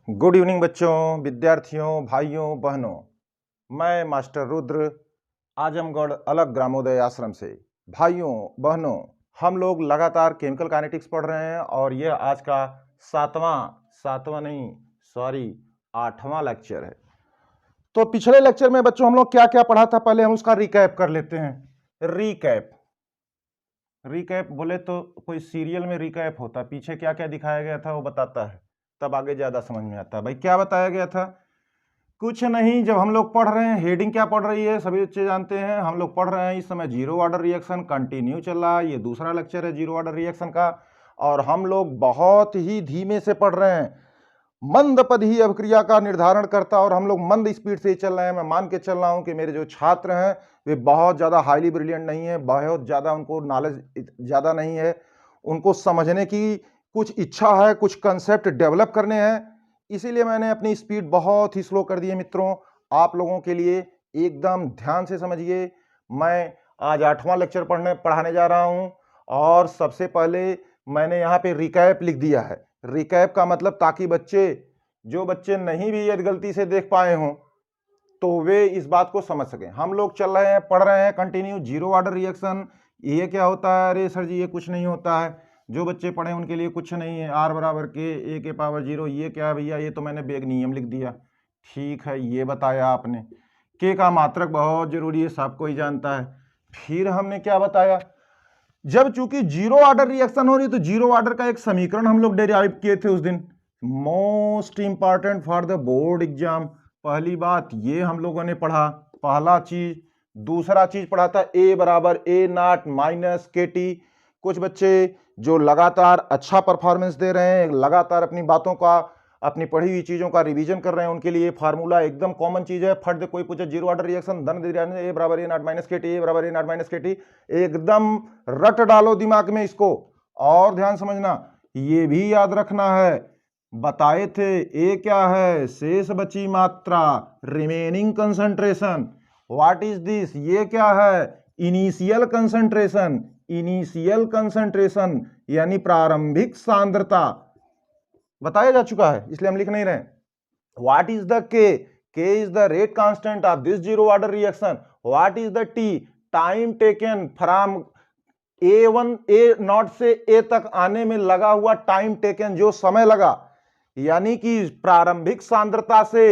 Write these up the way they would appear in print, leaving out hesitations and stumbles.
Good evening बच्चों, विद्यार्थियों, भाइयों, बहनों। मैं मास्टर रुद्र, आजमगढ़ अलग ग्रामोदय आश्रम से। भाइयों बहनों, हम लोग लगातार केमिकल काइनेटिक्स पढ़ रहे हैं और यह आज का आठवां लेक्चर है। तो पिछले लेक्चर में बच्चों हम लोग क्या क्या पढ़ा था, पहले हम उसका रिकैप कर लेते हैं। रिकैप बोले तो कोई सीरियल में रिकैप होता है, पीछे क्या क्या दिखाया गया था वो बताता है, तब आगे ज्यादा समझ में आता है। भाई क्या बताया गया था? कुछ नहीं, जब हम लोग पढ़ रहे हैं, हेडिंग क्या पढ़ रही है सभी बच्चे जानते हैं। हम लोग पढ़ रहे हैं इस समय जीरो ऑर्डर रिएक्शन कंटिन्यू चल रहा है। ये दूसरा लेक्चर है जीरो ऑर्डर रिएक्शन का, और हम लोग बहुत ही धीमे से पढ़ रहे हैं। मंद पद ही अभिक्रिया का निर्धारण करता, और हम लोग मंद स्पीड से चल रहे हैं। मैं मान के चल रहा हूं कि मेरे जो छात्र हैं वे बहुत ज़्यादा हाईली ब्रिलियंट नहीं है, बहुत ज़्यादा उनको नॉलेज ज़्यादा नहीं है, उनको समझने की कुछ इच्छा है, कुछ कंसेप्ट डेवलप करने हैं, इसीलिए मैंने अपनी स्पीड बहुत ही स्लो कर दी है। मित्रों, आप लोगों के लिए एकदम ध्यान से समझिए। मैं आज 8वां लेक्चर पढ़ाने जा रहा हूं, और सबसे पहले मैंने यहाँ पे रिकैप लिख दिया है। रिकैप का मतलब ताकि जो बच्चे नहीं भी यदि गलती से देख पाए हों तो वे इस बात को समझ सकें। हम लोग चल रहे हैं, पढ़ रहे हैं कंटिन्यू जीरो ऑर्डर रिएक्शन। ये क्या होता है? अरे सर जी ये कुछ नहीं होता है, जो बच्चे पढ़े उनके लिए कुछ नहीं है। R बराबर के ए के पावर 0, ये क्या है भैया? ये तो मैंने बेग नियम लिख दिया। ठीक है, ये बताया आपने। के का मात्रक बहुत जरूरी है, सब कोई जानता है। फिर हमने क्या बताया? जब चूंकि जीरो ऑर्डर रिएक्शन हो रही तो जीरो ऑर्डर का एक समीकरण हम लोग डेराइव किए थे उस दिन, most important for the board exam. पहली बात ये हम लोगों ने पढ़ा, पहला चीज। दूसरा चीज पढ़ा था ए बराबर ए नॉट माइनस के टी। कुछ बच्चे जो लगातार अच्छा परफॉर्मेंस दे रहे हैं, लगातार अपनी बातों का, अपनी पढ़ी हुई चीजों का रिवीजन कर रहे हैं, उनके लिए फार्मूला एकदम कॉमन चीज है। फट दे कोई पूछे जीरो ऑर्डर रिएक्शन धन ए बराबर ए नॉट माइनस के टी, ए बराबर ए नॉट माइनस के टी, एकदम रट डालो दिमाग में इसको। और ध्यान समझना, ये भी याद रखना है, बताए थे ए क्या है? शेष बची मात्रा, remaining concentration. What is this? ये क्या है? Initial concentration. इनिशियल कंसंट्रेशन यानी प्रारंभिक सांद्रता बताया जा चुका है, इसलिए हम लिख नहीं रहे। व्हाट इज द के? के is the rate constant of this zero order reaction. What is the T? Time taken from A1 A not से A तक आने में लगा हुआ टाइम टेकन, जो समय लगा, यानी कि प्रारंभिक सांद्रता से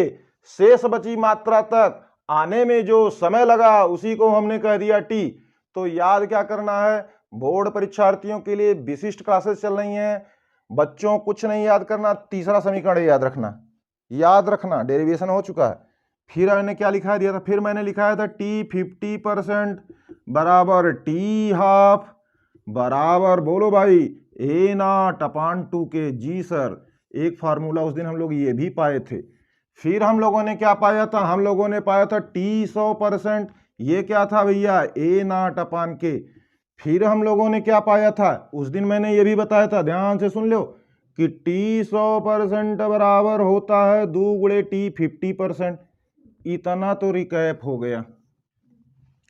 शेष बची मात्रा तक आने में जो समय लगा, उसी को हमने कह दिया टी। तो याद क्या करना है? बोर्ड परीक्षार्थियों के लिए विशिष्ट क्लासेस चल रही हैं, बच्चों कुछ नहीं याद करना, तीसरा समीकरण याद रखना, डेरिवेशन हो चुका है। फिर मैंने क्या लिखा दिया था? फिर मैंने लिखाया था टी 50% बराबर टी हाफ बराबर, बोलो भाई, ए नॉट अपान 2 के। जी सर, एक फार्मूला उस दिन हम लोग ये भी पाए थे। फिर हम लोगों ने क्या पाया था? हम लोगों ने पाया था टी 100%, ये क्या था भैया? ए नॉट अपान के। फिर हम लोगों ने क्या पाया था? उस दिन मैंने ये भी बताया था, ध्यान से सुन लो, कि टी 100% बराबर होता है 2 गुणे टी 50%। इतना तो रिकैप हो गया,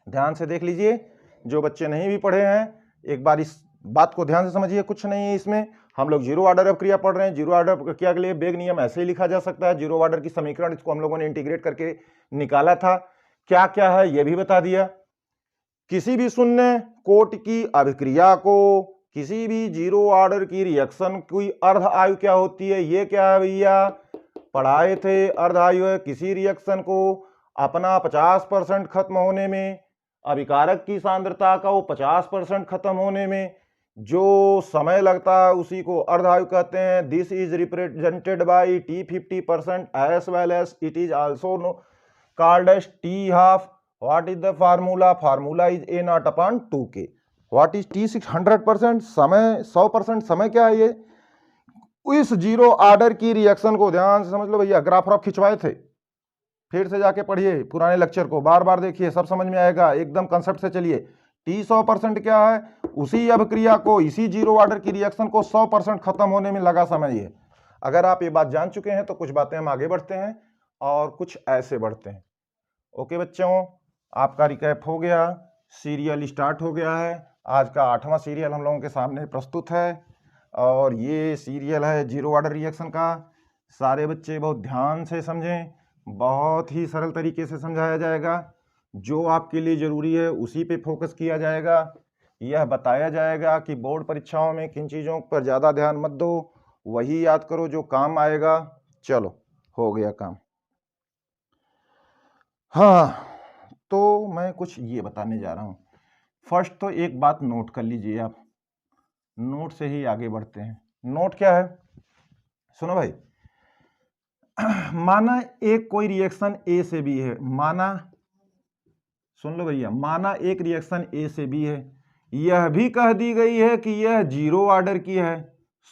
ध्यान से देख लीजिए। जो बच्चे नहीं भी पढ़े हैं, एक बार इस बात को ध्यान से समझिए। कुछ नहीं है इसमें, हम लोग जीरो ऑर्डर अभिक्रिया पढ़ रहे हैं। जीरो ऑर्डर अभिक्रिया के लिए बेग नियम ऐसे ही लिखा जा सकता है। जीरो ऑर्डर की समीकरण, इसको हम लोगों ने इंटीग्रेट करके निकाला था। क्या क्या है ये भी बता दिया। किसी भी शून्य कोटि की अभिक्रिया को, किसी भी जीरो ऑर्डर की रिएक्शन की अर्ध आयु क्या होती है? ये क्या है भैया? पढ़ाए थे, अर्ध आयु है किसी रिएक्शन को अपना 50% खत्म होने में, अभिकारक की सांद्रता का वो 50% खत्म होने में जो समय लगता है उसी को अर्ध आयु कहते हैं। This is represented by T 50% as well as it is also called as T half. What is the formula? Formula is A not upon 2 K. What is T 100% समय, 100% समय क्या है? ये इस जीरो ऑर्डर की रिएक्शन को ध्यान से समझ लो भैया। ग्राफ आप खिंचवाए थे, फिर से जाके पढ़िए पुराने लेक्चर को, बार बार देखिए, सब समझ में आएगा। एकदम कंसेप्ट से चलिए। टी 100% क्या है? उसी अभिक्रिया को, इसी जीरो ऑर्डर की रिएक्शन को 100% खत्म होने में लगा समय है। अगर आप ये बात जान चुके हैं तो कुछ बातें हम आगे बढ़ते हैं और कुछ ऐसे बढ़ते हैं। ओके बच्चों, आपका रिकैप हो गया, सीरियल स्टार्ट हो गया है। आज का 8वां सीरियल हम लोगों के सामने प्रस्तुत है, और ये सीरियल है जीरो ऑर्डर रिएक्शन का। सारे बच्चे बहुत ध्यान से समझें, बहुत ही सरल तरीके से समझाया जाएगा। जो आपके लिए ज़रूरी है उसी पे फोकस किया जाएगा। यह बताया जाएगा कि बोर्ड परीक्षाओं में किन चीज़ों पर ज़्यादा ध्यान मत दो, वही याद करो जो काम आएगा। चलो, हो गया काम। हाँ, तो मैं कुछ ये बताने जा रहा हूँ। फर्स्ट तो एक बात नोट कर लीजिए आप, नोट से ही आगे बढ़ते हैं। नोट क्या है, सुनो भाई। माना एक कोई रिएक्शन ए से बी है, माना, सुन लो भैया, माना एक रिएक्शन ए से बी है, यह भी कह दी गई है कि यह 0 ऑर्डर की है,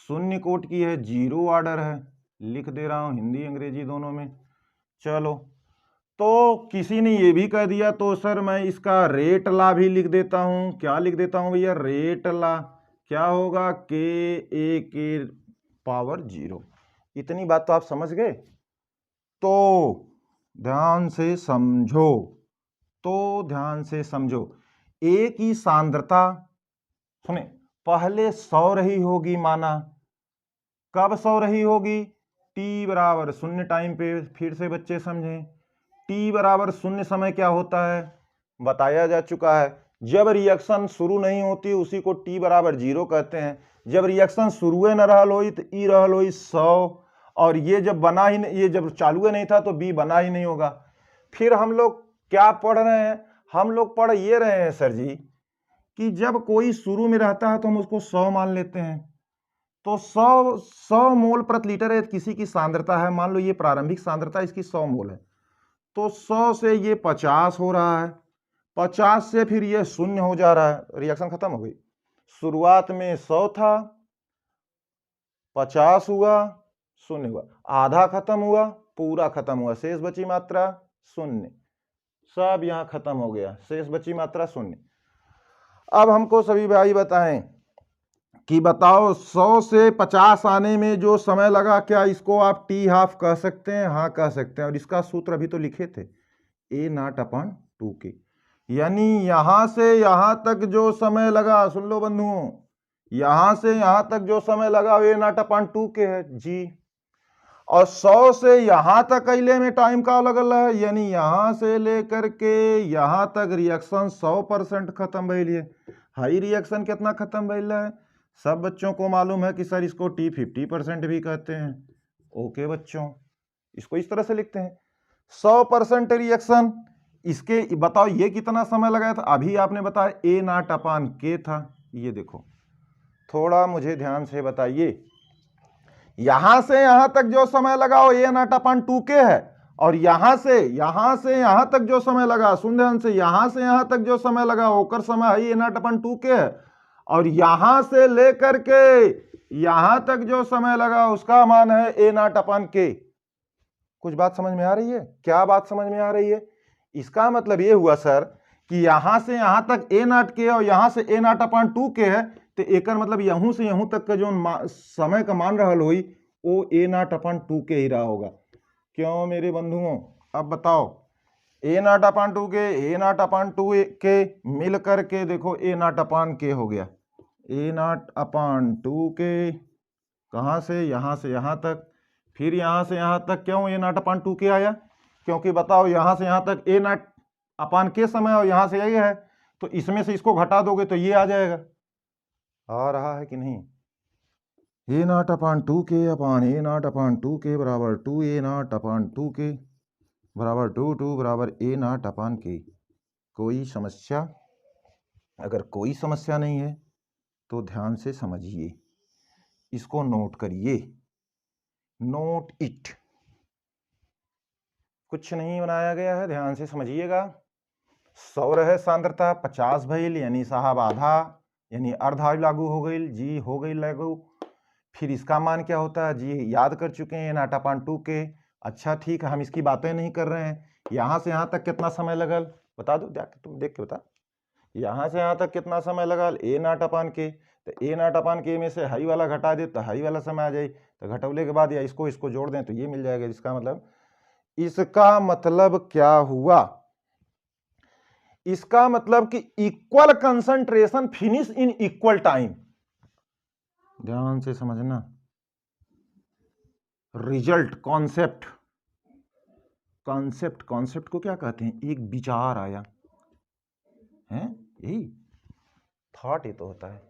शून्य कोट की है, 0 ऑर्डर है। लिख दे रहा हूं हिंदी अंग्रेजी दोनों में। चलो, तो किसी ने ये भी कह दिया तो सर मैं इसका रेट ला भी लिख देता हूं। क्या लिख देता हूं भैया? रेट ला। क्या होगा? के ए के पावर 0। इतनी बात तो आप समझ गए। तो ध्यान से समझो, तो ध्यान से समझो। ए की सांद्रता, सुने, पहले 100 रही होगी, माना। कब 100 रही होगी? टी बराबर 0 टाइम पे। फिर से बच्चे समझें, टी बराबर 0 समय क्या होता है? बताया जा चुका है। जब रिएक्शन शुरू नहीं होती उसी को टी बराबर 0 कहते हैं। जब रिएक्शन शुरू न रहल होई तो ई रहल होई 100, और ये जब बना ही नहीं, ये जब चालू नहीं था तो बी बना ही नहीं होगा। फिर हम लोग क्या पढ़ रहे हैं? हम लोग पढ़ ये रहे हैं सर जी कि जब कोई शुरू में रहता है तो हम उसको 100 मान लेते हैं। तो 100 मोल प्रति लीटर है, किसी की सांद्रता है, मान लो ये प्रारंभिक सांद्रता इसकी 100 मोल है, तो 100 से ये 50 हो रहा है, 50 से फिर ये 0 हो जा रहा है, रिएक्शन खत्म हो गई। शुरुआत में 100 था, 50 हुआ, 0 हुआ, आधा खत्म हुआ, पूरा खत्म हुआ, शेष बची मात्रा 0। सब यहां खत्म हो गया, शेष बची मात्रा 0। अब हमको सभी भाई बताएं कि बताओ 100 से 50 आने में जो समय लगा, क्या इसको आप टी हाफ कह सकते हैं? हाँ कह सकते हैं। और इसका सूत्र अभी तो लिखे थे, ए नॉट अपॉन 2k, यानी यहां से यहां तक जो समय लगा, सुन लो बंधुओं, यहां से यहां तक जो समय लगा ए नॉट अपॉन 2k है जी। और 100 से यहां तक अइले में टाइम का अलग अलग है, यानी यहां से लेकर के यहां तक रिएक्शन 100% खत्म भइल है। हाई रिएक्शन कितना खत्म भइल है? सब बच्चों को मालूम है कि सर इसको टी 50% भी कहते हैं। ओके बच्चों, इसको इस तरह से लिखते हैं 100% रिएक्शन। इसके बताओ ये कितना समय लगाया था? अभी आपने बताया ए नॉट अपान के था। ये देखो, थोड़ा मुझे ध्यान से बताइए, यहां से यहां तक जो समय लगाओ ए नॉट अपान 2k है, और यहां से यहां तक जो समय लगा, सुन ध्यान से, यहां से यहां तक जो समय लगा ओकर समय है ए नॉट अपान 2k है, और यहां से लेकर के यहां तक जो समय लगा उसका मान है ए नॉट अपान के। कुछ बात समझ में आ रही है? क्या बात समझ में आ रही है? इसका मतलब ये हुआ सर कि यहां से यहां तक ए नॉट के और यहां से ए नॉट अपान 2k है, तो एक मतलब यहूं से यहूं तक का जो समय का मान रहल हुई वो ए नॉट अपान 2k ही रहा होगा। क्यों मेरे बंधुओं? अब बताओ, ए not upon 2k, A not upon 2k मिल करके देखो ए नॉट अपान k हो गया। ए नॉट अपान 2k, कहां से? यहां से यहां तक, फिर यहां से यहां तक। क्यों ए नॉट अपान 2k आया? क्योंकि बताओ यहां से यहां तक ए नॉट अपान के समय और यहां से यही है, तो इसमें से इसको घटा दोगे तो ये आ जाएगा। आ रहा है कि नहीं? ए not upon 2k upon A not upon 2k बराबर 2 ए नॉट अपान 2k बराबर 2 बराबर ए नॉट अपान k। कोई समस्या? अगर कोई समस्या नहीं है तो ध्यान से समझिए, इसको नोट करिए, नोट इट। कुछ नहीं बनाया गया है, ध्यान से समझिएगा। 100 है सांद्रता, 50 भइल, यानी साहब आधा, यानी अर्धा लागू हो गई, जी हो गई लागू। फिर इसका मान क्या होता है जी? याद कर चुके हैं, नॉट अपान 2k। अच्छा ठीक है, हम इसकी बातें नहीं कर रहे हैं। यहां से यहां तक कितना समय लगल बता दो, तुम देख के बता। यहां से यहां तक कितना समय लगल? ए नॉट अपान के। तो ए नॉट अपान के में से हाई वाला घटा दे तो हाई वाला समय आ जाए, तो घटौले के बाद या इसको जोड़ दें तो ये मिल जाएगा। इसका मतलब क्या हुआ? इसका मतलब कि equal concentration finish in equal time. ध्यान से समझना, रिजल्ट, कॉन्सेप्ट, कॉन्सेप्ट, कॉन्सेप्ट को क्या कहते हैं? एक विचार आया है, यही थॉट ही तो होता है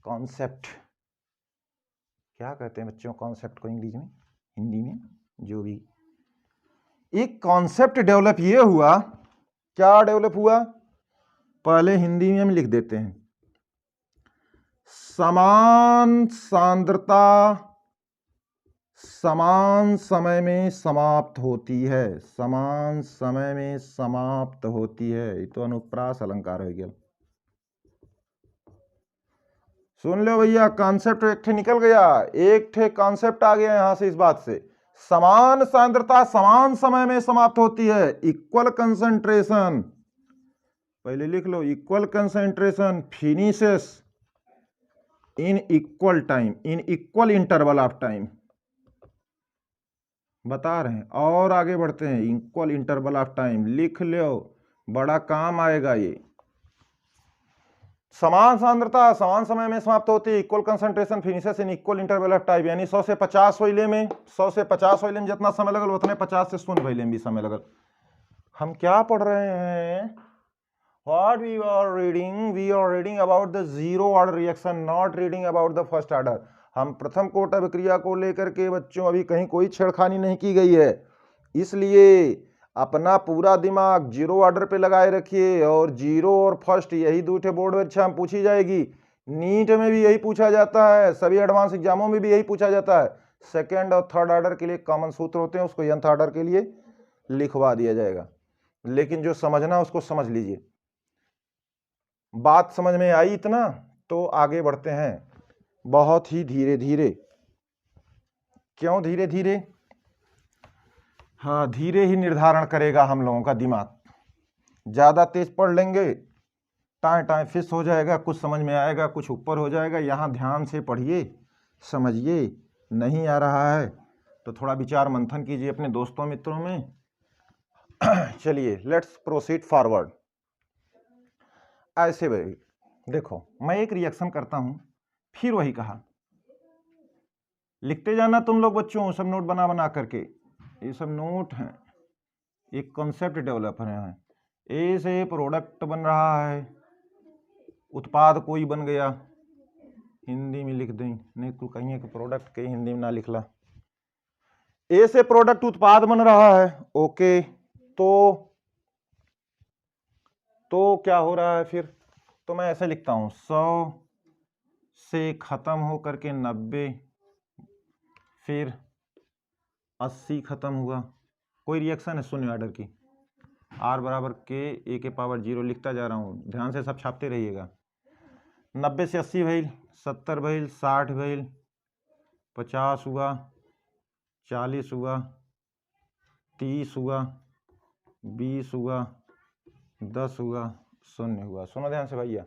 कॉन्सेप्ट। क्या कहते हैं बच्चों कॉन्सेप्ट को इंग्लिश में, हिंदी में, जो भी। एक कॉन्सेप्ट डेवलप ये हुआ, क्या डेवलप हुआ? पहले हिंदी में हम लिख देते हैं, समान सांद्रता समान समय में समाप्त होती है, समान समय में समाप्त होती है। ये तो अनुप्रास अलंकार हो गया। सुन लो भैया, कॉन्सेप्ट एक ठे निकल गया, एक ठे कॉन्सेप्ट आ गया यहां से, इस बात से। समान सांद्रता समान समय में समाप्त होती है, इक्वल कंसंट्रेशन, पहले लिख लो, equal concentration finishes in equal time, in equal interval of time, बता रहे हैं। और आगे बढ़ते हैं, इक्वल इंटरवल ऑफ टाइम लिख लो, बड़ा काम आएगा ये। समान सांद्रता समान समय में समाप्त होती है, equal concentration finishes in equal interval of time, यानी 100 से 50 होइले में, 100 से 50 होइले में जितना समय लगल उतने 50 से 100 होइले में भी समय लगल। हम क्या पढ़ रहे हैं? What we are reading about the zero order reaction, not reading about the first order. हम प्रथम कोट अभिक्रिया को लेकर के बच्चों अभी कहीं कोई छेड़खानी नहीं की गई है, इसलिए अपना पूरा दिमाग जीरो ऑर्डर पे लगाए रखिए। और जीरो और फर्स्ट यही दो ठे बोर्ड परीक्षा में पूछी जाएगी, नीट में भी यही पूछा जाता है, सभी एडवांस एग्जामों में भी यही पूछा जाता है। सेकेंड और थर्ड ऑर्डर के लिए कॉमन सूत्र होते हैं, उसको nth ऑर्डर के लिए लिखवा दिया जाएगा। लेकिन जो समझना उसको समझ लीजिए। बात समझ में आई इतना? तो आगे बढ़ते हैं बहुत ही धीरे धीरे। क्यों धीरे धीरे? हाँ, धीरे ही निर्धारण करेगा हम लोगों का दिमाग। ज्यादा तेज पढ़ लेंगे, टाइम टाइम फिस हो जाएगा, कुछ समझ में आएगा, कुछ ऊपर हो जाएगा। यहाँ ध्यान से पढ़िए, समझिए। नहीं आ रहा है तो थोड़ा विचार मंथन कीजिए अपने दोस्तों मित्रों में। चलिए, लेट्स प्रोसीड फॉरवर्ड। ऐसे भाई देखो, मैं एक रिएक्शन करता हूं, फिर वही कहा, लिखते जाना तुम लोग बच्चों, सब नोट बना बना करके। ये सब नोट हैं, एक कॉन्सेप्ट डेवलप हैं। ए से प्रोडक्ट बन रहा है, उत्पाद कोई बन गया, हिंदी में लिख दें, नहीं तो कहीं कि प्रोडक्ट के हिंदी में ना लिखला। ए से प्रोडक्ट उत्पाद बन रहा है, ओके। तो क्या हो रहा है फिर? तो मैं ऐसे लिखता हूं, 100 से खत्म हो करके 90, फिर 80 खत्म हुआ। कोई रिएक्शन है शून्य ऑर्डर की, R बराबर के ए के पावर 0 लिखता जा रहा हूं, ध्यान से सब छापते रहिएगा। 90 से 80 भइल, 70 भइल, 60 भइल, 50 हुआ, 40 हुआ, 30 हुआ, 20 हुआ, 10 हुआ, 0 हुआ। सुनो ध्यान से भैया,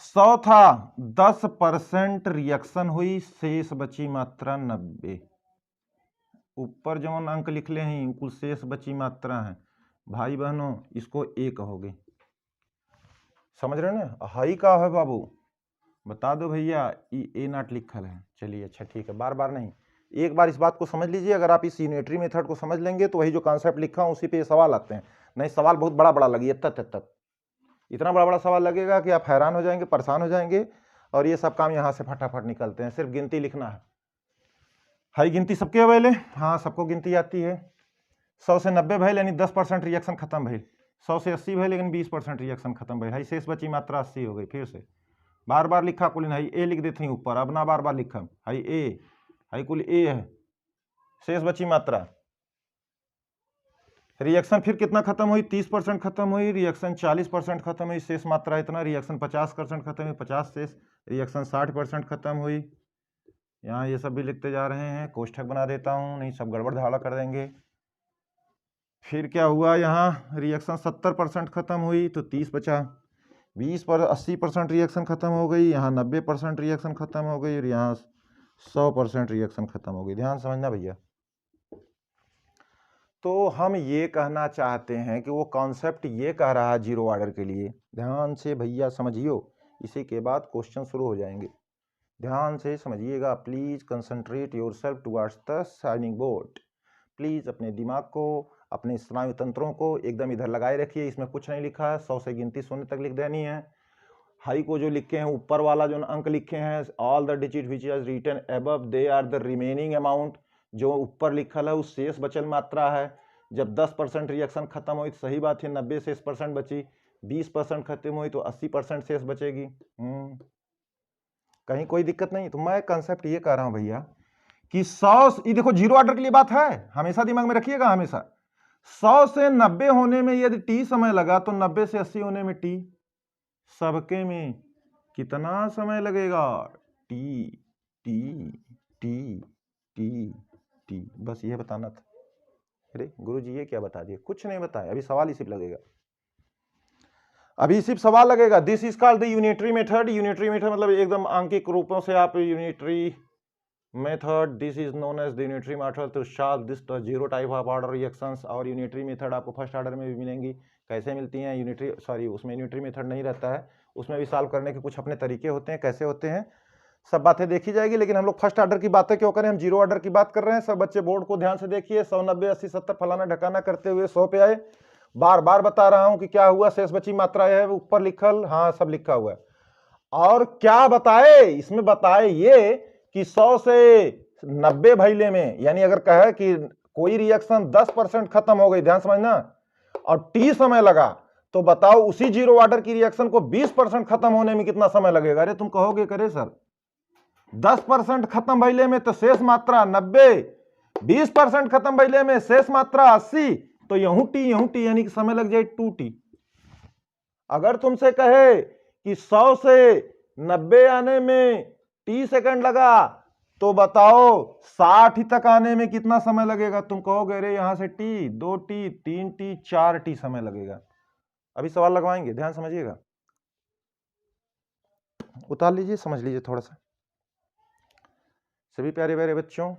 100 था, 10% रिएक्शन हुई, शेष बची मात्रा 90। ऊपर जो अंक लिख ले हैं कुल शेष बची मात्रा है। भाई बहनों, इसको ए कहोगे, समझ रहे ना? हाई का है बाबू, बता दो भैया, ए नॉट लिखल है। चलिए अच्छा ठीक है, बार बार नहीं, एक बार इस बात को समझ लीजिए। अगर आप इस यूनिटरी मेथड को समझ लेंगे तो वही जो कॉन्सेप्ट लिखा हूं उसी पे सवाल आते हैं। नहीं, सवाल बहुत बड़ा बड़ा लगी, तक इतना बड़ा बड़ा सवाल लगेगा कि आप हैरान हो जाएंगे, परेशान हो जाएंगे। और ये सब काम यहाँ से फटाफट निकलते हैं, सिर्फ गिनती लिखना है। हाई गिनती सबके अवेले, हाँ सबको गिनती आती है। 100 से 90 भइल यानी 10% रिएक्शन खत्म भइल, 100 से 80 भइल लेकिन 20% रिएक्शन खत्म भइल। हाई शेष बची मात्रा 80 हो गई। फिर से बार बार लिखा कुल, हाई ए लिख देते हैं ऊपर, अब ना बार बार लिखा, हाई ए, हाई कुल ए है, शेष बची मात्रा। रिएक्शन फिर कितना खत्म हुई? 30% खत्म हुई, रिएक्शन 40% खत्म हुई, शेष मात्रा इतना। रिएक्शन 50% खत्म हुई, 50 शेष, रिएक्शन 60% खत्म हुई। यहाँ ये सब भी लिखते जा रहे हैं, कोष्ठक बना देता हूँ, नहीं सब गड़बड़ धाड़ा कर देंगे। फिर क्या हुआ? यहाँ रिएक्शन 70% खत्म हुई तो 30 बचा, 20 पर 80% रिएक्शन खत्म हो गई, यहाँ 90% रिएक्शन खत्म हो गई, और यहाँ 100% रिएक्शन खत्म हो गई। ध्यान समझना भैया। तो हम ये कहना चाहते हैं कि वो कॉन्सेप्ट ये कह रहा है जीरो ऑर्डर के लिए, ध्यान से भैया समझियो, इसी के बाद क्वेश्चन शुरू हो जाएंगे। ध्यान से समझिएगा, please concentrate yourself towards the signing board. Please अपने दिमाग को, अपने स्नायु तंत्रों को एकदम इधर लगाए रखिए। इसमें कुछ नहीं लिखा है, 100 से गिनती 0 तक लिख देनी है। हाई को जो लिखे हैं, ऊपर वाला जो अंक लिखे हैं, all the digit which is written above they are the remaining amount. जो ऊपर लिखल है उस शेष बचल मात्रा है। जब 10% रिएक्शन खत्म हुई तो सही बात है 90 शेष परसेंट बची, 20% खत्म हुई तो 80% शेष बचेगी। कहीं कोई दिक्कत नहीं। तो मैं कंसेप्ट ये कह रहा हूं भैया कि 100, ये देखो जीरो ऑर्डर के लिए बात है, हमेशा दिमाग में रखिएगा। हमेशा 100 से 90 होने में यदि टी समय लगा तो 90 से 80 होने में टी सबके में कितना समय लगेगा? T T T T T, बस ये बताना था। अरे गुरुजी ये क्या बता दिए? कुछ नहीं बताया, अभी सवाल ही सिर्फ लगेगा, अभी सिर्फ सवाल लगेगा। This is called the unitary method. Unitary method मतलब एकदम आंकिक रूपों से आप unitary method, this is known as the unitary method to solve this zero type of order reactions. और यूनिटरी मेथड आपको फर्स्ट ऑर्डर में भी मिलेंगी। कैसे मिलती हैं? यूनिटरी, सॉरी उसमें यूनिटरी मेथड नहीं रहता है, उसमें भी सॉल्व करने के कुछ अपने तरीके होते हैं, कैसे होते हैं सब बातें देखी जाएगी। लेकिन हम लोग फर्स्ट ऑर्डर की बातें क्यों करें, हम जीरो ऑर्डर की बात कर रहे हैं। सब बच्चे बोर्ड को ध्यान से देखिए, 100, 90, 80, 70 फलाना ढकाना करते हुए 100 पे आए। बार बार बता रहा हूं कि क्या हुआ, शेष बची मात्रा है ऊपर लिखल, हाँ सब लिखा हुआ है। और क्या बताए इसमें? बताए ये कि 100 से 90 भैले में, यानी अगर कहे कि कोई रिएक्शन 10% खत्म हो गई, ध्यान समझना, और टी समय लगा, तो बताओ उसी जीरो ऑर्डर की रिएक्शन को 20% खत्म होने में कितना समय लगेगा? अरे तुम कहोगे करे सर 10% खत्म भैले में तो शेष मात्रा 90, 20% खत्म भैले में शेष मात्रा 80, तो यूं टी यानी कि समय लग जाए 2t। अगर तुमसे कहे कि 100 से 90 आने में t सेकंड लगा, तो बताओ 60 तक आने में कितना समय लगेगा? तुम कहोगे अरे यहां से t, 2t, 3t, 4t समय लगेगा। अभी सवाल लगवाएंगे, ध्यान समझिएगा, उतार लीजिए, समझ लीजिए थोड़ा सा। सभी प्यारे प्यारे बच्चों,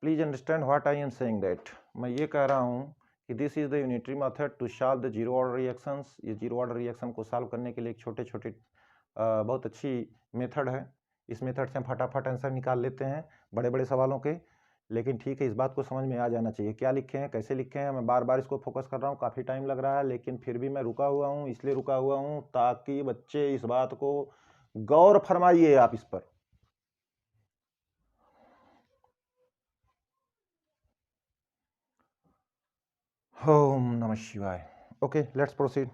please understand what I am saying that. मैं ये कह रहा हूं कि this is the unitary method to solve the zero order reactions. ये जीरो ऑर्डर रिएक्शन को सॉल्व करने के लिए एक छोटे छोटे बहुत अच्छी मेथड है। इस मेथड से हम फटाफट आंसर निकाल लेते हैं बड़े बड़े सवालों के। लेकिन ठीक है, इस बात को समझ में आ जाना चाहिए क्या लिखे हैं, कैसे लिखे हैं। मैं बार बार इसको फोकस कर रहा हूँ, काफ़ी टाइम लग रहा है, लेकिन फिर भी मैं रुका हुआ हूँ। इसलिए रुका हुआ हूँ ताकि बच्चे इस बात को गौर फरमाइए आप इस पर। ओम नमः शिवाय। Okay, let's proceed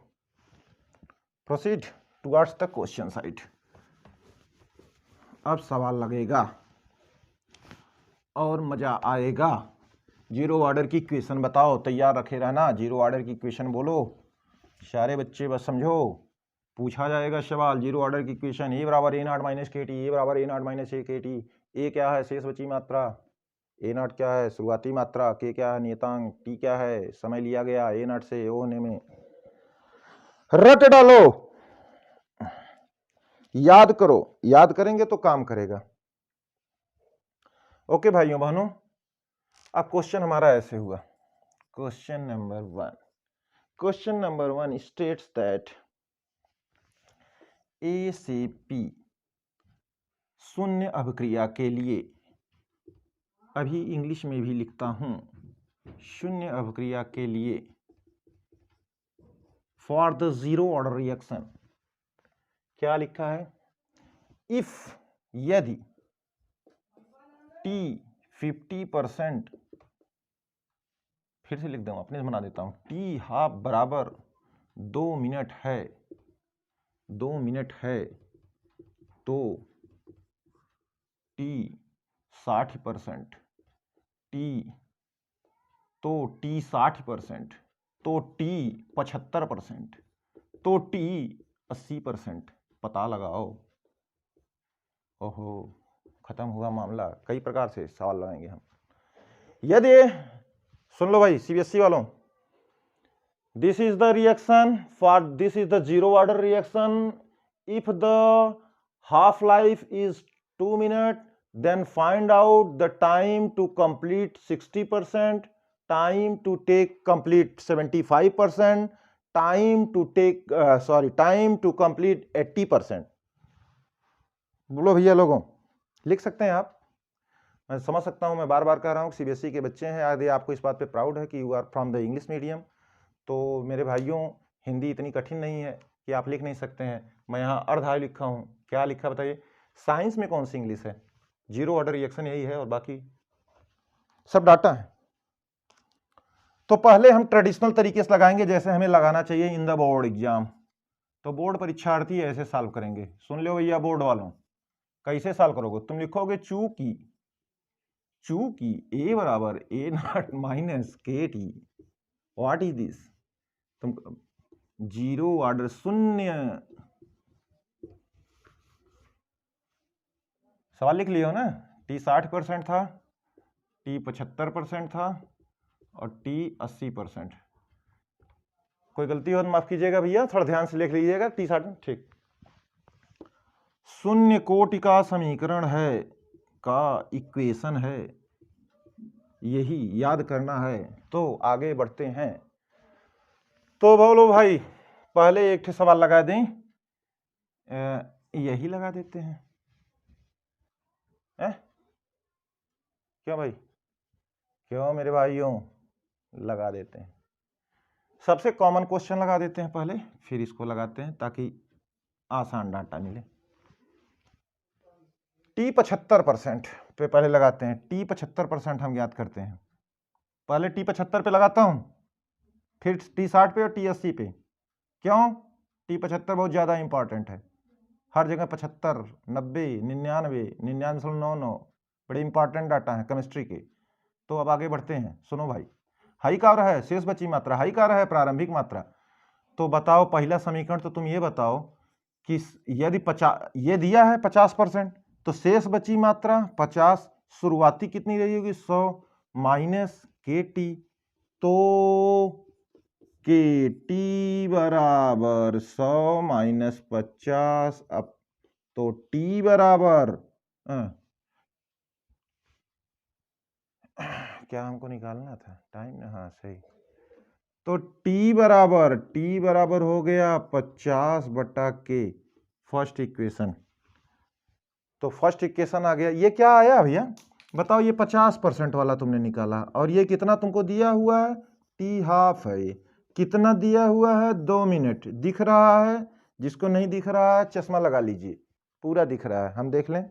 towards the question side. अब सवाल लगेगा और मजा आएगा। जीरो ऑर्डर की इक्वेशन बताओ, तैयार रखे रहना। जीरो ऑर्डर की इक्वेशन बोलो सारे बच्चे, बस समझो पूछा जाएगा सवाल। जीरो ऑर्डर की इक्वेशन, ए बराबर ए नॉट माइनस के टी, ए बराबर ए नॉट माइनस ए के टी। ए क्या है? शेष बची मात्रा। ए नॉट क्या है? शुरुआती मात्रा। के क्या है? नियतांक। टी क्या है? समय लिया गया ए नॉट से ओ होने में। रट डालो, याद करो, याद करेंगे तो काम करेगा। ओके भाइयों बहनों, अब क्वेश्चन हमारा ऐसे हुआ। Question number 1, question number 1 states that A से पी शून्य अभिक्रिया के लिए, अभी इंग्लिश में भी लिखता हूं, शून्य अभिक्रिया के लिए for the zero order reaction, क्या लिखा है? इफ, यदि टी 50%, फिर से लिख दूंगा, अपने से बना देता हूं, टी हाफ बराबर 2 मिनट है, 2 मिनट है, तो टी 60%, टी, तो टी 60%, तो टी 75%, तो टी 80%। पता लगाओ। ओहो, खत्म हुआ मामला। कई प्रकार से सवाल लगाएंगे हम। यदि, सुन लो भाई सीबीएसई वालों, this is the reaction for, this is the zero order reaction. If the half life is 2 minutes, then find out the time to complete 60%, time to take complete 75%, time to take time to complete 80%. बोलो भैया लोगों, लिख सकते हैं आप। मैं समझ सकता हूँ, मैं बार बार कह रहा हूँ सीबीएसई के बच्चे हैं, यदि आपको इस बात पे प्राउड है कि you are from the English medium, तो मेरे भाइयों हिंदी इतनी कठिन नहीं है कि आप लिख नहीं सकते हैं। मैं यहाँ अर्धआयु लिखा हूँ, क्या लिखा बताइए? साइंस में कौन सी इंग्लिश है? जीरो ऑर्डर रिएक्शन यही है और बाकी सब डाटा है। तो पहले हम ट्रेडिशनल तरीके से लगाएंगे जैसे हमें लगाना चाहिए इन द बोर्ड एग्जाम। तो बोर्ड परीक्षार्थी ऐसे सॉल्व करेंगे, सुन लो भैया बोर्ड वालों, कैसे सॉल्व करोगे? तुम लिखोगे चूंकि ए बराबर ए नॉट माइनस के टी, व्हाट इज दिस? तुम जीरो ऑर्डर शून्य सवाल लिख लियो ना। टी 60% था, टी 75% था और टी 80%। कोई गलती हो तो माफ कीजिएगा भैया, थोड़ा ध्यान से लिख लीजिएगा। टी 60 ठीक। शून्य कोटि का समीकरण है, का इक्वेशन है, यही याद करना है। तो आगे बढ़ते हैं। तो बोलो भाई, पहले एक सवाल लगा दें, यही लगा देते हैं। क्यों भाई, क्यों मेरे भाइयों, लगा देते हैं। सबसे कॉमन क्वेश्चन लगा देते हैं पहले, फिर इसको लगाते हैं ताकि आसान डाटा मिले। टी 75% पे पहले लगाते हैं। टी 75% हम याद करते हैं। पहले टी 75 पे लगाता हूं, फिर टी 60 पे और टी 80 पे। क्यों? टी 75 बहुत ज़्यादा इंपॉर्टेंट है, हर जगह 75, 90, 99, 99.99 बड़े इंपॉर्टेंट डाटा है केमिस्ट्री के। तो अब आगे बढ़ते हैं। सुनो भाई, हाई का रहा है शेष बची मात्रा, हाई का रहा है प्रारंभिक मात्रा। तो बताओ पहला समीकरण, तो तुम ये बताओ कि यदि ये दिया है 50%, तो शेष बची मात्रा 50, शुरुआती कितनी रही होगी? 100 माइनस के टी। तो के टी बराबर 100 माइनस 50, अब तो टी बराबर क्या हमको निकालना था टाइम ना? हाँ सही। तो टी बराबर हो गया 50/k, फर्स्ट इक्वेशन। तो फर्स्ट इक्वेशन आ गया। ये क्या आया भैया बताओ? ये 50% वाला तुमने निकाला, और ये कितना तुमको दिया हुआ है? टी हाफ है। ये कितना दिया हुआ है? 2 मिनट। दिख रहा है? जिसको नहीं दिख रहा है चश्मा लगा लीजिए, पूरा दिख रहा है, हम देख लें।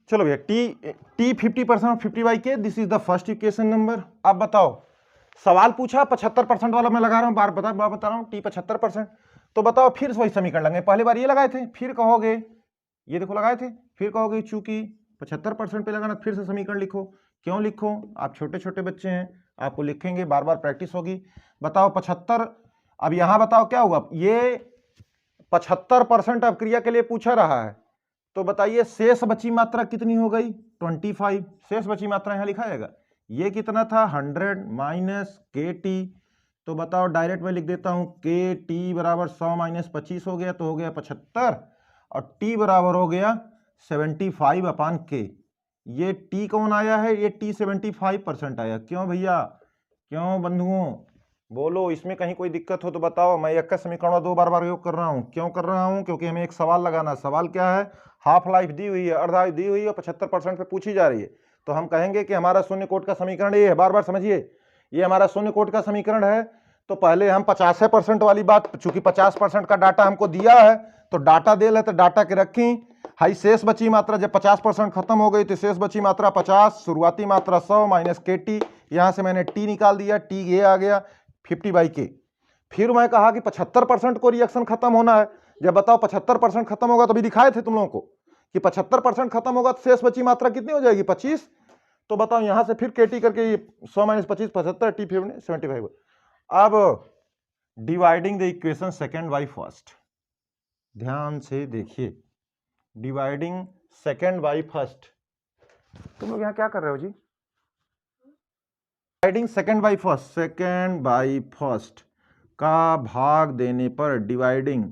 चलो भैया, T 50% 50/k, this is the first equation number. अब बताओ, सवाल पूछा 75% वाला मैं लगा रहा हूं, बार बता रहा हूं टी 75%। तो बताओ फिर वही समीकरण लगाए, पहले बार ये लगाए थे, फिर कहोगे ये देखो लगाए थे, फिर कहोगे चूंकि 75% पे लगाना, फिर से समीकरण लिखो। क्यों लिखो? आप छोटे छोटे बच्चे हैं, आपको लिखेंगे, बार बार प्रैक्टिस होगी। बताओ 75, अब यहां बताओ क्या हुआ? ये 75% अभिक्रिया के लिए पूछा रहा है, तो बताइए शेष बची मात्रा कितनी हो गई? 25। शेष बची मात्रा यहां लिखा जाएगा। ये कितना था? 100 माइनस के टी। तो बताओ डायरेक्ट मैं लिख देता हूं, के टी बराबर 100 माइनस 25 हो गया, तो हो गया 75, और टी बराबर हो गया 75/k। ये टी कौन आया है? ये टी 75% आया। क्यों भैया, क्यों बंधुओं, बोलो। इसमें कहीं कोई दिक्कत हो तो बताओ। मैं एक का समीकरण 2 बार योग कर रहा हूं। क्यों कर रहा हूं? क्योंकि हमें एक सवाल लगाना। सवाल क्या है? हाफ लाइफ दी हुई है, अर्धायु दी हुई है, 75% पे पूछी जा रही है। तो हम कहेंगे कि हमारा शून्य कोट का समीकरण ये है, बार बार समझिए, ये हमारा शून्य कोट का समीकरण है। तो पहले हम 50% वाली बात, चूंकि 50% का डाटा हमको दिया है, तो डाटा दे ले तो डाटा के रखी। हाई शेष बची मात्रा, जब 50% खत्म हो गई तो शेष बची मात्रा 50, शुरुआती मात्रा 100 माइनस के टी, यहां से मैंने टी निकाल दिया, टी ये आ गया 50/k। फिर मैं कहा कि 75% को रिएक्शन खत्म होना है। जब बताओ 75% खत्म होगा, तो भी दिखाए थे तुम लोगों को कि 75% खत्म होगा तो शेष बची मात्रा कितनी हो जाएगी? 25। तो बताओ यहां से फिर केटी करके 100 माइनस 25 75, टी 75। अब dividing the equation second by first, ध्यान से देखिए, डिवाइडिंग सेकेंड बाई फर्स्ट। तुम लोग यहां क्या कर रहे हो जी? Dividing second by first, second by first का भाग देने पर डिवाइडिंग,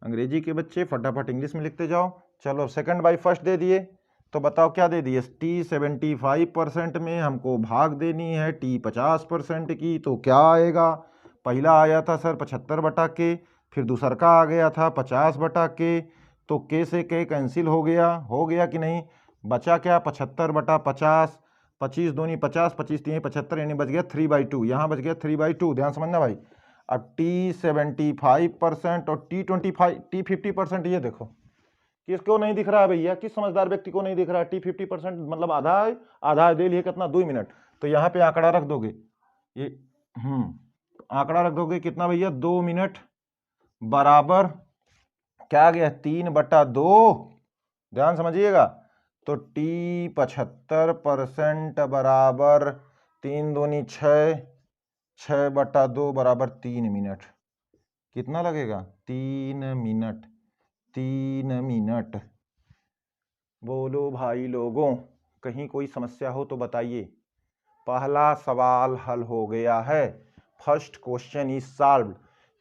अंग्रेजी के बच्चे फटाफट इंग्लिश में लिखते जाओ। चलो सेकंड बाई फर्स्ट दे दिए, तो बताओ क्या दे दिए, टी 75% में हमको भाग देनी है टी 50% की, तो क्या आएगा, पहला आया था सर 75/K, फिर दूसर का आ गया था 50/K, तो K से K कैंसिल हो गया कि नहीं, बचा क्या 75/50, 25 दूनी 50, 25 तीन 75, यानी बच गया 3/2, यहाँ बच गया 3/2, ध्यान समझना भाई। अब टी 75% और टी 50%, ये देखो किसको नहीं दिख रहा है भैया, किस समझदार व्यक्ति को नहीं दिख रहा है, टी 50% मतलब आधा है, आधा दे लिए कितना 2 मिनट, तो यहाँ पे आंकड़ा रख दोगे ये, आंकड़ा रख दोगे कितना भैया 2 मिनट बराबर क्या आ गया 3/2, ध्यान समझिएगा। तो टी 75% बराबर 3 दूनी 6, 6/2 बराबर 3 मिनट, कितना लगेगा 3 मिनट, 3 मिनट। बोलो भाई लोगों, कहीं कोई समस्या हो तो बताइए। पहला सवाल हल हो गया है, first question is solved.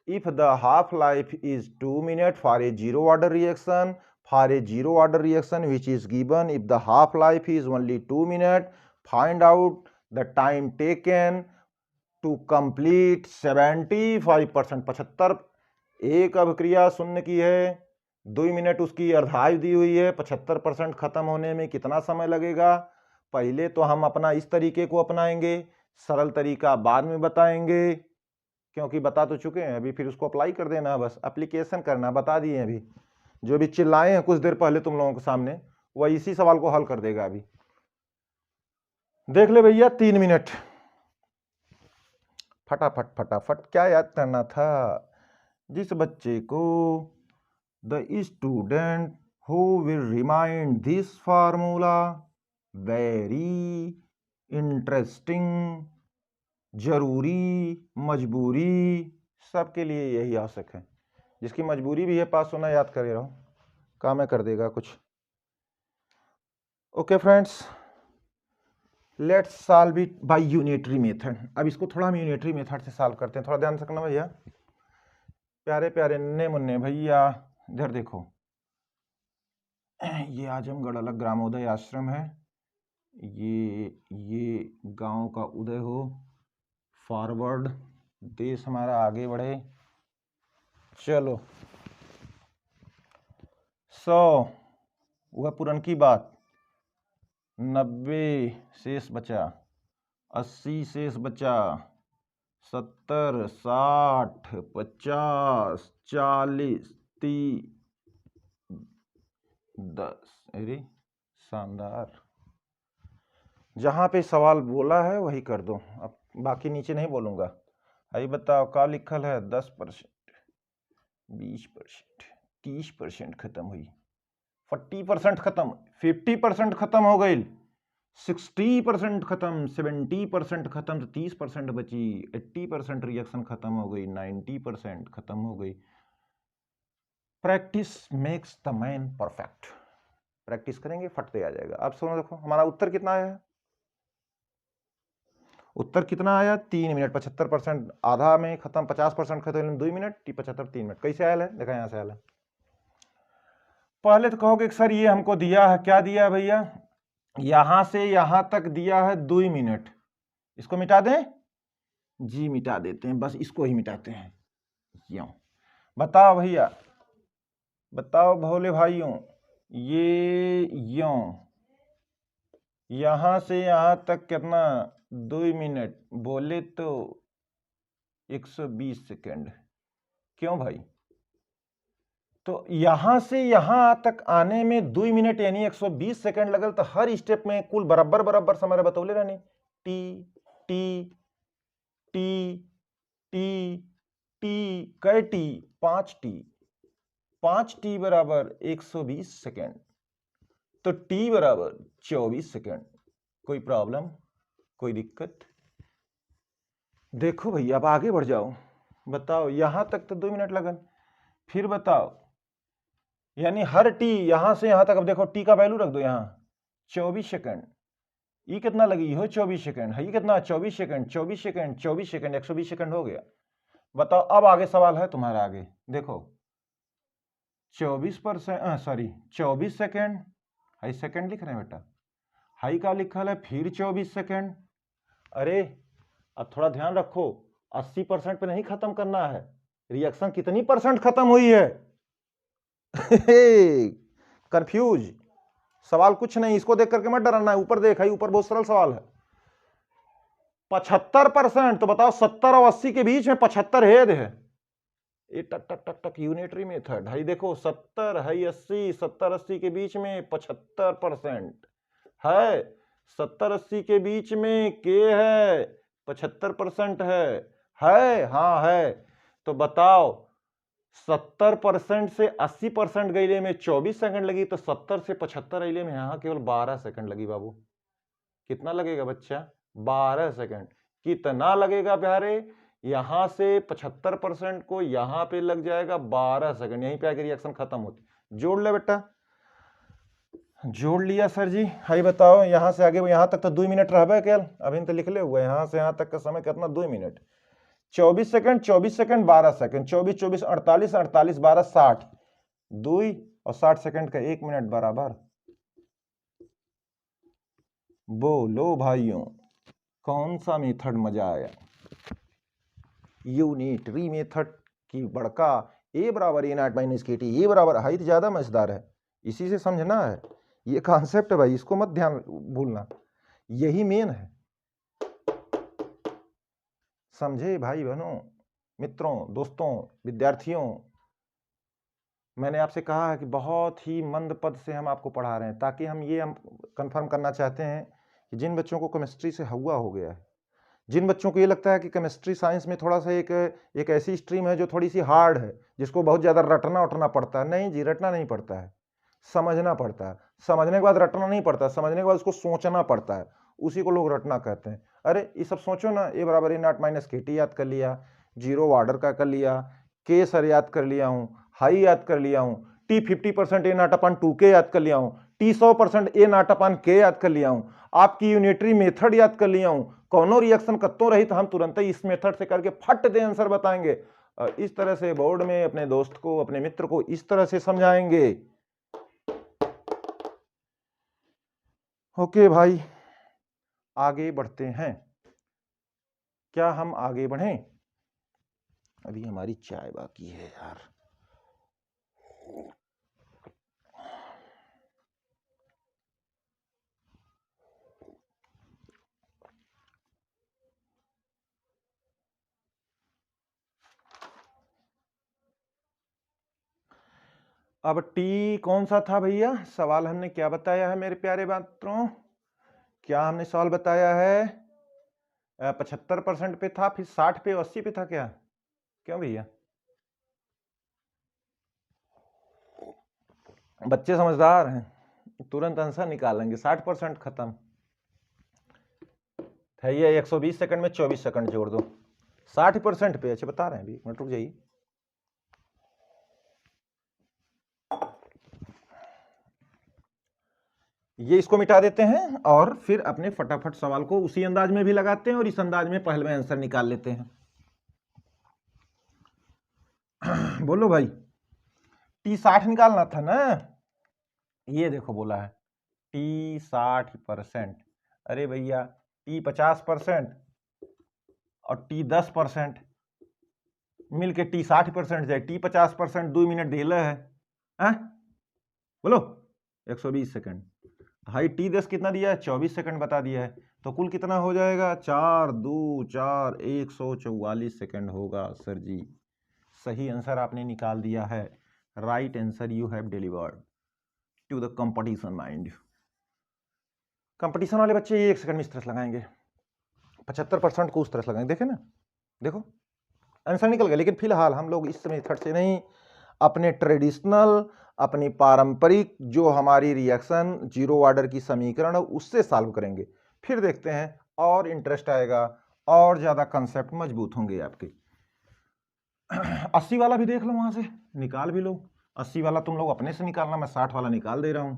If the half life is 2 minute for a zero order reaction, for a zero order reaction which is given, if the half life is only 2 minutes, find out the time taken to complete 75%, 75, एक अभिक्रिया शून्य की है, 2 minute उसकी अर्धायु दी हुई है, 75% खत्म होने में कितना समय लगेगा। पहले तो हम अपना इस तरीके को अपनाएंगे, सरल तरीका बाद में बताएंगे, क्योंकि बता तो चुके हैं अभी, फिर उसको अप्लाई कर देना, बस एप्लीकेशन करना, बता दिए अभी। जो भी चिल्लाए हैं कुछ देर पहले तुम लोगों के सामने, वह इसी सवाल को हल कर देगा अभी। देख ले भैया 3 मिनट, फटाफट फटाफट क्या याद करना था, जिस बच्चे को the student who will remind this formula very interesting, जरूरी, मजबूरी, सबके लिए यही आवश्यक है। जिसकी मजबूरी भी है पास होना, याद करे रहो, काम है कर देगा कुछ। Okay friends, let's solve it by unitary method. अब इसको थोड़ा हम यूनिटरी मेथड से सॉल्व करते हैं, थोड़ा ध्यान रखना भैया, प्यारे प्यारे नन्हे मुन्ने भैया। इधर देखो, ये आजमगढ़ अलग ग्रामोदय आश्रम है, ये गांव का उदय हो, फॉरवर्ड, देश हमारा आगे बढ़े। चलो 100 वह पुरन की बात, 90 शेष बचा, 80 शेष बचा, 70, 60, 50, 40, 30, 10, अरे शानदार, जहां पे सवाल बोला है वही कर दो, अब बाकी नीचे नहीं बोलूंगा। अभी बताओ क्या लिखल है, 10%, 20%, 30% खत्म हुई, 40% खत्म, 50% खत्म हो गई, 60% खत्म, 70% खत्म, तो 30% बची, 80% रिएक्शन खत्म हो गई, 90% खत्म हो गई। Practice makes the man perfect, practice करेंगे फटते आ जाएगा। अब सुनो, देखो हमारा उत्तर कितना आया है, उत्तर कितना आया 3 मिनट, 75% आधा में खत्म, 50% खत्म 2 मिनट, 75 3 मिनट। कैसे आया है, देखा यहां से आया है। पहले तो कहोगे सर ये हमको दिया है, क्या दिया है भैया, यहां से यहां तक दिया है 2 मिनट, इसको मिटा दें, जी मिटा देते हैं, बस इसको ही मिटाते हैं, यूं। बताओ भैया, बताओ भोले भाइयों, ये यूं, यहां से यहां तक कितना 2 मिनट, बोले तो 120 सेकेंड, क्यों भाई, तो यहां से यहां तक आने में 2 मिनट यानी 120 सेकंड लगल, तो हर स्टेप में कुल बराबर बराबर समय बतौले रहनी, T T T T T, कै टी, 5 टी बराबर 120 सेकंड, तो टी बराबर 24 सेकंड। कोई प्रॉब्लम, कोई दिक्कत? देखो भैया अब आगे बढ़ जाओ, बताओ यहां तक तो 2 मिनट लगन, फिर बताओ यानी हर टी यहां से यहां तक, अब देखो टी का वैल्यू रख दो यहां 24 सेकंड, ये कितना लगी हो 24 सेकंड है, ये कितना 24 सेकंड, 24 सेकंड, 24 सेकंड, 120 सेकंड हो गया। बताओ अब आगे सवाल है तुम्हारा, आगे देखो 24% सॉरी 24 सेकंड, हाई सेकंड लिख रहे हैं बेटा, हाई का लिखा है फिर 24 सेकंड। अरे अब थोड़ा ध्यान रखो, 80% पे नहीं खत्म करना है, रिएक्शन कितनी परसेंट खत्म हुई है? कंफ्यूज, सवाल कुछ नहीं, इसको देख करके मत डरना है, ऊपर देखा, ऊपर बहुत सरल सवाल है। 75%, तो बताओ 70 और 80 के बीच में 75 हेड है। ये टक टक टक टक यूनिटरी मेथड, हाई देखो 70, हाई 80, 70-80 के बीच में 75% है, 70-80 के बीच में के है 75% है, हाँ है। तो बताओ 70% से 80% गईले में 24 सेकंड लगी, तो 70 से 75 अइले में यहाँ केवल 12 सेकंड लगी बाबू। कितना लगेगा बच्चा? 12 सेकंड। कितना लगेगा प्यारे? यहां से 75% को यहां पे लग जाएगा 12 सेकंड, यहीं पे आके रिएक्शन खत्म होती। जोड़ ले बेटा, जोड़ लिया सर जी। हाई बताओ यहां से आगे, यहां तक तो 2 मिनट रह केवल, अभी तो लिख ले हुआ है, यहां से यहां तक का समय कितना? 2 मिनट। 24 सेकंड 24 सेकंड 12 सेकंड, 24 24 48 48 12 60, 2 और 60 सेकंड का 1 मिनट बराबर। बोलो भाइयों, कौन सा मेथड मजा आया? यूनिटरी मेथड की बड़का ए बराबर ए नॉट माइनस के टी, ए बराबर हाइट ज्यादा मजेदार है, इसी से समझना है, ये कॉन्सेप्ट है भाई, इसको मत ध्यान भूलना, यही मेन है। समझे भाई बहनों, मित्रों, दोस्तों, विद्यार्थियों, मैंने आपसे कहा है कि बहुत ही मंद पद से हम आपको पढ़ा रहे हैं, ताकि हम कंफर्म करना चाहते हैं कि जिन बच्चों को केमिस्ट्री से हवा हो गया है, जिन बच्चों को ये लगता है कि केमिस्ट्री साइंस में थोड़ा सा एक ऐसी स्ट्रीम है जो थोड़ी सी हार्ड है, जिसको बहुत ज़्यादा रटना उठना पड़ता है, नहीं जी, रटना नहीं पड़ता है, समझना पड़ता है, समझने के बाद रटना नहीं पड़ता, समझने के बाद उसको सोचना पड़ता है, उसी को लोग रटना कहते हैं। अरे ये सब सोचो ना, ए बराबर ए नॉट माइनस के टी याद कर लिया, जीरो ऑर्डर का कर लिया, के सर याद कर लिया हूँ, हाई याद कर लिया हूँ, T 50% A not upon 2K याद कर लिया हूँ, टी 100% ए नॉट अपन के याद कर लिया हूँ, आपकी यूनिटरी मेथड याद कर लिया हूँ, कौनो रिएक्शन कत्तो रही तो हम तुरंत ही इस मेथड से करके फट दे आंसर बताएंगे। इस तरह से बोर्ड में अपने दोस्त को, अपने मित्र को इस तरह से समझाएंगे। ओके भाई, आगे बढ़ते हैं। क्या हम आगे बढ़ें? अभी हमारी चाय बाकी है यार। अब टी कौन सा था भैया? सवाल हमने क्या बताया है मेरे प्यारे मित्रों? क्या हमने सवाल बताया है? 75% पे था, फिर 60 पे 80 पे था क्या? क्यों भैया? बच्चे समझदार हैं, तुरंत आंसर निकालेंगे। 60% खत्म है, ये 120 सेकंड में 24 सेकंड जोड़ दो, 60% पे। अच्छा बता रहे हैं, अभी मिनट रुक जाइए। ये इसको मिटा देते हैं और फिर अपने फटाफट सवाल को उसी अंदाज में भी लगाते हैं और इस अंदाज में पहले में आंसर निकाल लेते हैं। बोलो भाई, टी 60 निकालना था ना? ये देखो बोला है टी 60%। अरे भैया टी 50% और टी 10% मिलके टी 60% जाए, टी 50% 2 मिनट ढीला है। बोलो 120 सेकंड। हाई टी 10 कितना दिया है? 24 सेकंड बता दिया है, तो कुल कितना हो जाएगा? 4 2 4 144 सेकंड होगा सर जी। सही आंसर आपने निकाल दिया है। Right answer you have delivered to the competition mind. Competition वाले बच्चे ये 1 सेकंड में इस तरह से लगाएंगे, 75% को उस तरह से लगाएंगे। देखे ना, देखो आंसर निकल गया। लेकिन फिलहाल हम लोग इस मेथड से नहीं, अपने ट्रेडिशनल, अपनी पारंपरिक जो हमारी रिएक्शन जीरो ऑर्डर की समीकरण है उससे सॉल्व करेंगे। फिर देखते हैं, और इंटरेस्ट आएगा, और ज्यादा कंसेप्ट मजबूत होंगे आपके। 80 वाला भी देख लो, वहां से निकाल भी लो। 80 वाला तुम लोग अपने से निकालना, मैं 60 वाला निकाल दे रहा हूं।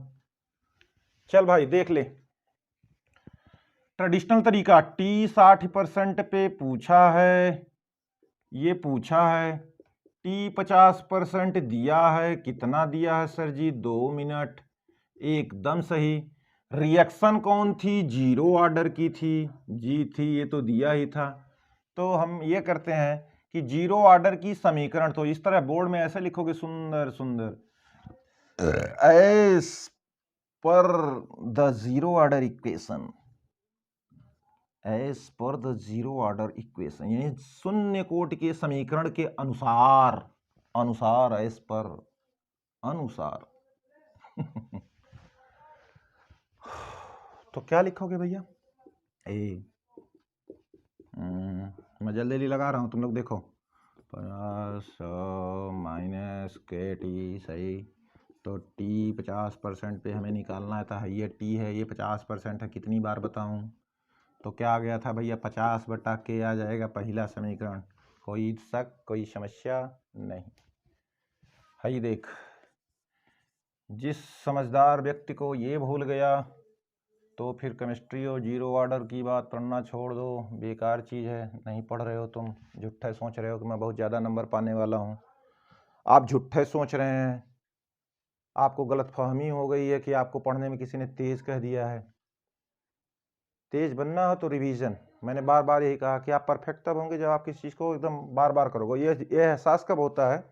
चल भाई देख ले, ट्रेडिशनल तरीका टी 60% पे पूछा है, ये पूछा है। टी 50% दिया है, कितना दिया है सर जी? 2 मिनट। एकदम सही। रिएक्शन कौन थी? जीरो ऑर्डर की थी, जी थी, ये तो दिया ही था। तो हम ये करते हैं कि जीरो ऑर्डर की समीकरण, तो इस तरह बोर्ड में ऐसे लिखोगे सुंदर सुंदर, एस पर the zero order equation, S पर द जीरो ऑर्डर इक्वेशन, यानी शून्य कोटि के समीकरण के अनुसार, अनुसार एस पर अनुसार तो क्या लिखोगे भैया? ए मैं जल्दी लगा रहा हूं, तुम लोग देखो। प्लस माइनस के टी, सही। तो टी 50% पे हमें निकालना था, ये टी है, ये 50% है, कितनी बार बताऊं? तो क्या आ गया था भैया? 50/k आ जाएगा पहला समीकरण। कोई शक, कोई समस्या नहीं? हई देख, जिस समझदार व्यक्ति को ये भूल गया तो फिर केमिस्ट्री और जीरो ऑर्डर की बात पढ़ना छोड़ दो, बेकार चीज़ है, नहीं पढ़ रहे हो तुम, झूठे सोच रहे हो कि मैं बहुत ज़्यादा नंबर पाने वाला हूँ। आप झूठे सोच रहे हैं, आपको गलतफहमी हो गई है कि आपको पढ़ने में किसी ने तेज़ कह दिया है। तेज़ बनना हो तो रिवीजन, मैंने बार बार यही कहा कि आप परफेक्ट तब होंगे जब आप किसी चीज़ को एकदम बार बार करोगे। ये एहसास कब होता है?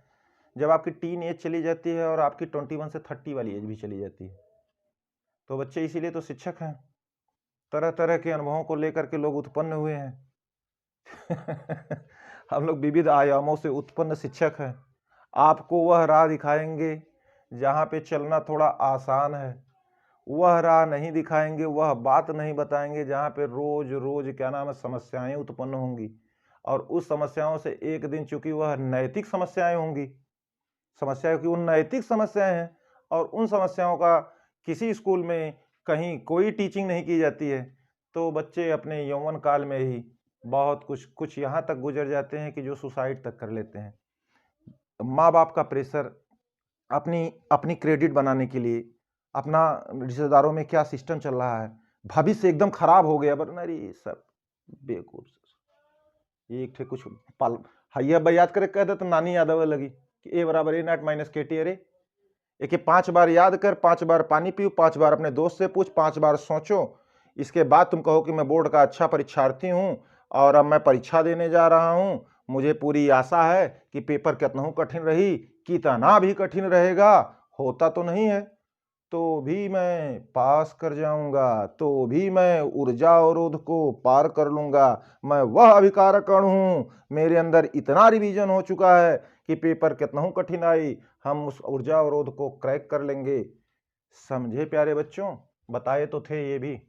जब आपकी टीन एज चली जाती है और आपकी 21 से 30 वाली एज भी चली जाती है। तो बच्चे इसीलिए तो शिक्षक हैं, तरह तरह के अनुभवों को लेकर के लोग उत्पन्न हुए हैं हम लोग विविध आयामों से उत्पन्न शिक्षक हैं। आपको वह राह दिखाएंगे जहाँ पे चलना थोड़ा आसान है, वह राह नहीं दिखाएंगे, वह बात नहीं बताएंगे जहाँ पे रोज रोज क्या नाम है समस्याएं उत्पन्न होंगी। और उस समस्याओं से एक दिन चूंकि वह नैतिक समस्याएं होंगी, समस्याएं कि वो नैतिक समस्याएं हैं, और उन समस्याओं का किसी स्कूल में कहीं कोई टीचिंग नहीं की जाती है, तो बच्चे अपने यौवन काल में ही बहुत कुछ यहाँ तक गुजर जाते हैं कि जो सुसाइड तक कर लेते हैं। माँ बाप का प्रेशर, अपनी अपनी क्रेडिट बनाने के लिए, अपना रिश्तेदारों में क्या सिस्टम चल रहा है, भविष्य एकदम खराब हो गया, पर अरे सब बेवकूफ, एक थे कुछ पाल हैया भाई याद करे कह दे तो नानी याद आवे लगी कि ए बराबर ए नॉट माइनस के टी। अरे एक 5 बार याद कर, 5 बार पानी पियो, 5 बार अपने दोस्त से पूछ, 5 बार सोचो, इसके बाद तुम कहो कि मैं बोर्ड का अच्छा परीक्षार्थी हूँ और अब मैं परीक्षा देने जा रहा हूँ, मुझे पूरी आशा है कि पेपर कितना कठिन रही, कितना भी कठिन रहेगा, होता तो नहीं है, तो भी मैं पास कर जाऊंगा, तो भी मैं ऊर्जा अवरोध को पार कर लूंगा, मैं वह अभिकारक अणु हूँ, मेरे अंदर इतना रिवीजन हो चुका है कि पेपर कितना कठिन आई, हम उस ऊर्जा अवरोध को क्रैक कर लेंगे। समझे प्यारे बच्चों? बताए तो थे ये भी।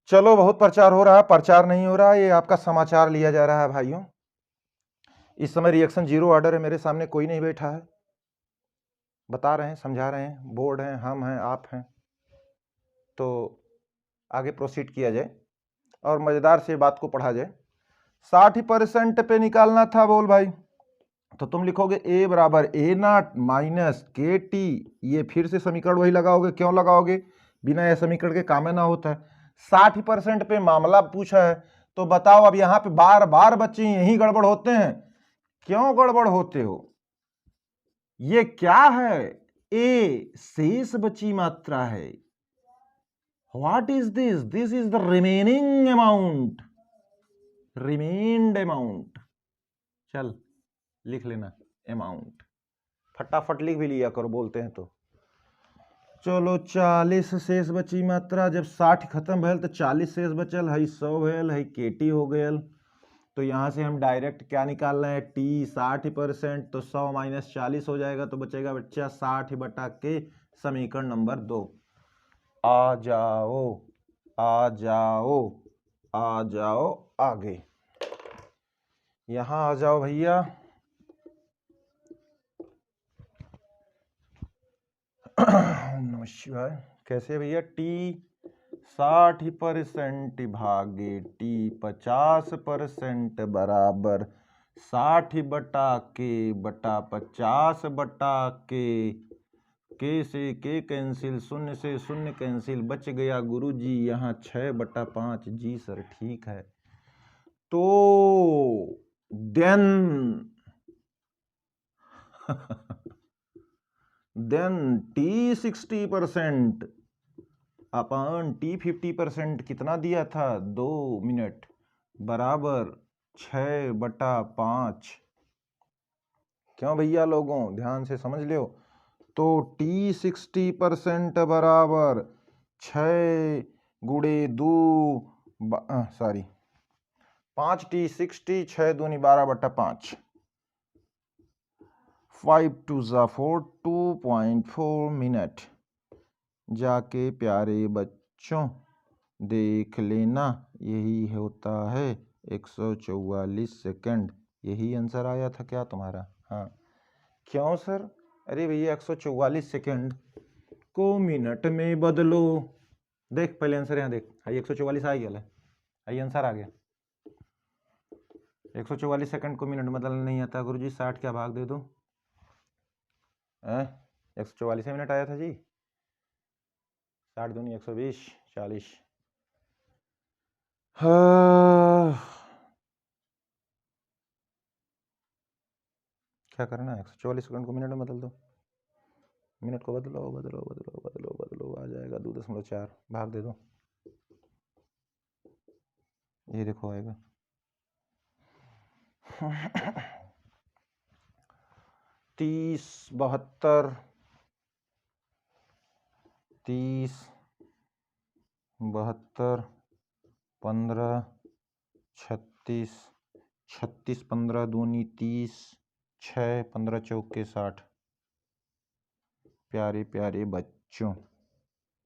चलो बहुत प्रचार हो रहा है, प्रचार नहीं हो रहा, ये आपका समाचार लिया जा रहा है भाइयों। इस समय रिएक्शन जीरो ऑर्डर है, मेरे सामने कोई नहीं बैठा है, बता रहे हैं, समझा रहे हैं, बोर्ड हैं, हम हैं, आप हैं, तो आगे प्रोसीड किया जाए और मजेदार से बात को पढ़ा जाए। 60% पे निकालना था बोल भाई, तो तुम लिखोगे ए बराबर ए नॉट माइनस के टी, ये फिर से समीकरण वही लगाओगे। क्यों लगाओगे? बिना यह समीकरण के काम ना होता है। 60% पे मामला पूछा है, तो बताओ अब यहाँ पे बार बार बच्चे यही गड़बड़ होते हैं, क्यों गड़बड़ होते हो? ये क्या है? ए शेष बची मात्रा है। What is this? This is the remaining amount, remained amount. चल लिख लेना अमाउंट, फटाफट लिख भी लिया करो बोलते हैं तो। चलो 40 शेष बची मात्रा, जब 60 खत्म भैल तो 40 शेष बचल है, 100 भैल है, केटी हो गयल। तो यहाँ से हम डायरेक्ट क्या निकालना है? टी 60%, तो 100 माइनस 40 हो जाएगा, तो बचेगा बच्चा 60/k, समीकरण नंबर 2। आ जाओ आ जाओ आ जाओ आगे, यहाँ आ जाओ भैया। नमः शिवाय। कैसे भैया? टी 60% भागे टी 50% बराबर 60/k/50/k, के से के कैंसिल, शून्य से शून्य कैंसिल, बच गया गुरुजी यहाँ 6/5। जी सर ठीक है। तो देन देन टी 60% अपन टी 50% कितना दिया था 2 मिनट बराबर 6/5। क्यों भैया लोगों ध्यान से समझ लियो। तो टी 60% बराबर 6 गुणे 2 सॉरी 5t 60 6 दूनी 12/5 5 2 4 2.4 मिनट। जाके प्यारे बच्चों देख लेना यही होता है 144 सेकंड। यही आंसर आया था क्या तुम्हारा? हाँ क्यों सर? अरे भैया 144 सेकंड को मिनट में बदलो। देख पहले आंसर यहाँ देख, हाई 144 आ गया, हाई आंसर आ गया। 144 सेकंड को मिनट में बदलना नहीं आता गुरुजी, 60 क्या भाग दे दो। 144 मिनट आया था जी, 60 दूनी 120 40। क्या करना है? 144 सेकंड को मिनट में बदल दो। मिनट को बदलो बदलो बदलो बदलो बदलो, आ जाएगा 2.4, भाग दे दो। ये देखो आएगा 30 72 30 72 15 36 36 15 दूनी 30 6 15 चौके 60। प्यारे प्यारे बच्चों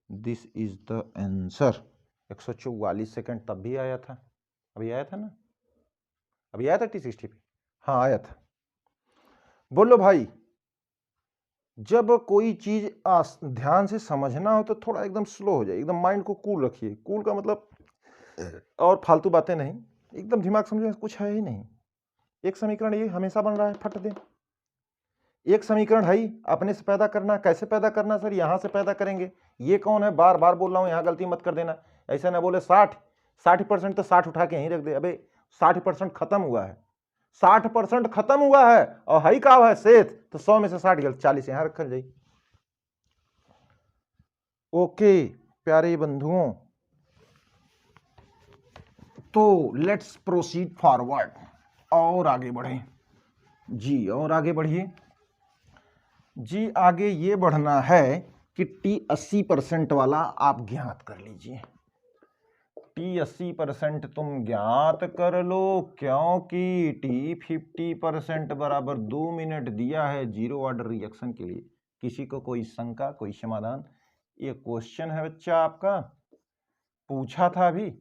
this is the answer. 144 second तब भी आया था, अभी आया था ना, अभी आया था T60 पे। हाँ आया था। बोलो भाई, जब कोई चीज ध्यान से समझना हो तो थोड़ा एकदम स्लो हो जाए, एकदम माइंड को कूल रखिए। कूल का मतलब और फालतू बातें नहीं, एकदम दिमाग समझे कुछ है ही नहीं। एक समीकरण ये हमेशा बन रहा है, फट दे। एक समीकरण है ही अपने से पैदा करना। कैसे पैदा करना सर? यहां से पैदा करेंगे। ये कौन है? बार बार बोल रहा हूं, यहां गलती मत कर देना। ऐसा ना बोले 60% तो 60 उठा के यहीं रख दे। अबे 60% खत्म हुआ है, 60% खत्म हुआ है और हाई का है शेष, तो 100 में से 60 गलत, 40 यहां रखा जाए। ओके प्यारे बंधुओं, तो लेट्स प्रोसीड फॉरवर्ड, और आगे बढ़े जी, और आगे बढ़िए जी। आगे ये बढ़ना है कि T 80% वाला आप ज्ञात कर लीजिए। T 80% तुम ज्ञात कर लो, क्योंकि T 50% बराबर 2 मिनट दिया है जीरो ऑर्डर रिएक्शन के लिए। किसी को कोई शंका, कोई समाधान? ये क्वेश्चन है बच्चा आपका, पूछा था अभी,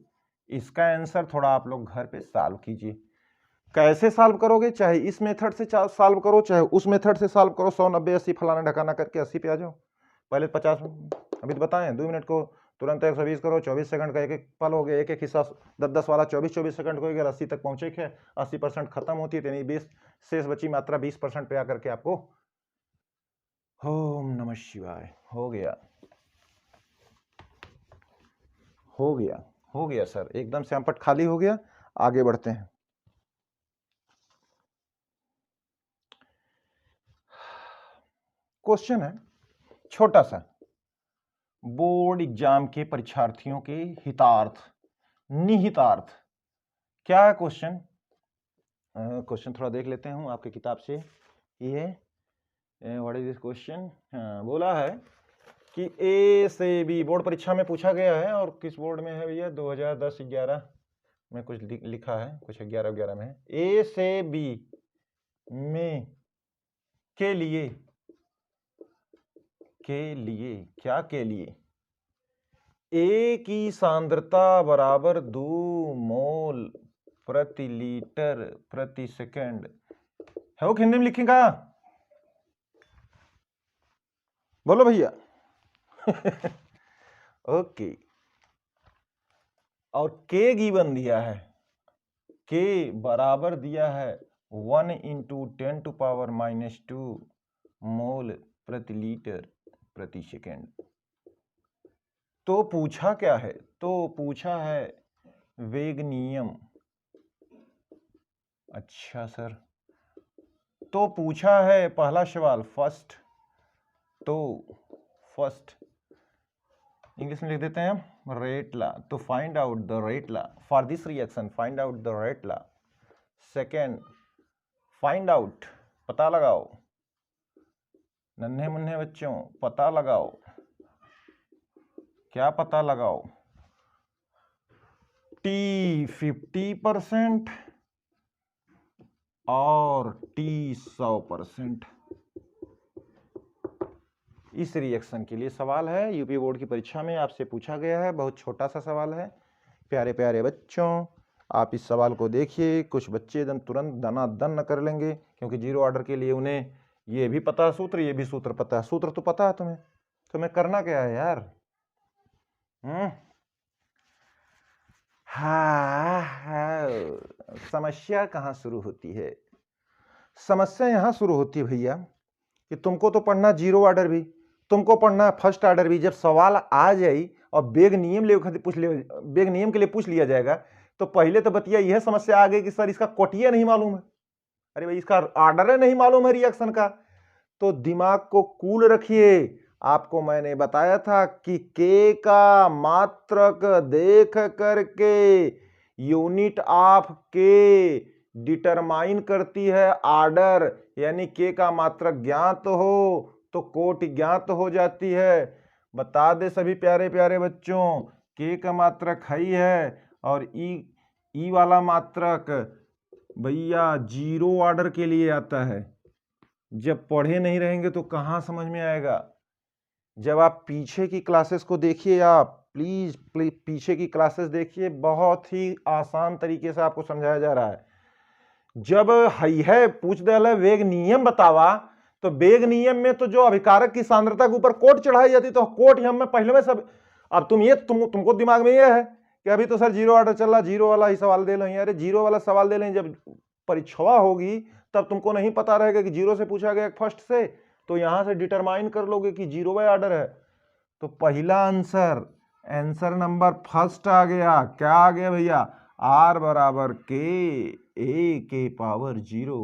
इसका आंसर थोड़ा आप लोग घर पे सॉल्व कीजिए। कैसे सॉल्व करोगे? चाहे इस मेथड से सॉल्व करो, चाहे उस मेथड से सॉल्व करो। 100 90 80 फलाना ढकाना करके 80 पे आ जाओ। पहले 50, अभी तो बताएं 2 मिनट को तुरंत 120 करो, 24 सेकंड का एक एक पल हो गया, एक एक हिस्सा 10-10 वाला 24-24 सेकंड को अगर 80 तक पहुंचे है, 80% खत्म होती है, यानी 20 शेष बची मात्रा 20% पे आकर के आपको ओम नमः शिवाय हो गया, हो गया, हो गया सर, एकदम से अम्पट खाली हो गया। आगे बढ़ते हैं। क्वेश्चन है छोटा सा, बोर्ड एग्जाम के परीक्षार्थियों के हितार्थ, निहितार्थ। क्या है क्वेश्चन? क्वेश्चन थोड़ा देख लेते हैं आपके किताब से। ये व्हाट इज दिस क्वेश्चन? बोला है कि ए से बी, बोर्ड परीक्षा में पूछा गया है। और किस बोर्ड में है भैया? 2010-11 में कुछ लिखा है, कुछ 11-11 में है। ए से बी में के लिए क्या के लिए ए की सांद्रता बराबर 2 मोल प्रति लीटर प्रति सेकंड है। वो हिंदी में लिखेगा, बोलो भैया। ओके, और के गिवन दिया है, के बराबर दिया है 1 × 10⁻⁻² मोल प्रति लीटर प्रति सेकंड। तो पूछा क्या है? तो पूछा है वेग नियम। अच्छा सर, तो पूछा है पहला सवाल फर्स्ट, तो फर्स्ट इंग्लिश में लिख देते हैं हम रेट ला, तो find out the rate law for this reaction, find out the rate law. Second, find out पता लगाओ, नन्हे मुन्ने बच्चों पता लगाओ, क्या पता लगाओ, T 50% और T 100%। इस रिएक्शन के लिए सवाल है, यूपी बोर्ड की परीक्षा में आपसे पूछा गया है, बहुत छोटा सा सवाल है। प्यारे प्यारे बच्चों, आप इस सवाल को देखिए, कुछ बच्चे एकदम तुरंत दनादन न कर लेंगे, क्योंकि जीरो ऑर्डर के लिए उन्हें ये भी पता है सूत्र, ये भी सूत्र पता है। सूत्र तो पता है तुम्हें करना क्या है यार? हाँ, समस्या कहाँ शुरू होती है? समस्या यहाँ शुरू होती है भैया कि तुमको तो पढ़ना जीरो ऑर्डर भी, तुमको पढ़ना फर्स्ट ऑर्डर भी। जब सवाल आ जाए और बेग नियम के लिए पूछ लिया जाएगा, तो पहले तो बतिया यह समस्या आ गई कि सर इसका कोटिया नहीं मालूम है। अरे भाई, इसका ऑर्डर नहीं मालूम है रिएक्शन का, तो दिमाग को कूल रखिए। आपको मैंने बताया था कि के का मात्रक देख करके यूनिट ऑफ के डिटरमाइन करती है ऑर्डर, यानी के का मात्रक ज्ञात हो तो कोटि ज्ञात हो जाती है। बता दे सभी प्यारे प्यारे बच्चों, के का मात्रक हाई है और ई वाला मात्रक भैया जीरो ऑर्डर के लिए आता है। जब पढ़े नहीं रहेंगे तो कहाँ समझ में आएगा? जब आप पीछे की क्लासेस को देखिए, आप प्लीज पीछे की क्लासेस देखिए, बहुत ही आसान तरीके से आपको समझाया जा रहा है। जब है पूछ दे वेग नियम बतावा, तो वेग नियम में तो जो अभिकारक की सांद्रता के ऊपर कोट चढ़ाई जाती, तो कोट हम में पहले में सब। अब तुमको दिमाग में यह है कि अभी तो सर जीरो ऑर्डर चल रहा, जीरो वाला ही सवाल दे लो। अरे जीरो वाला सवाल दे लें, जब परीक्षा होगी तब तुमको नहीं पता रहेगा कि जीरो से पूछा गया फर्स्ट से, तो यहां से डिटरमाइन कर लोगे कि जीरो बाय ऑर्डर है। तो पहला आंसर नंबर फर्स्ट आ गया। क्या आ गया भैया? आर बराबर के ए के power 0।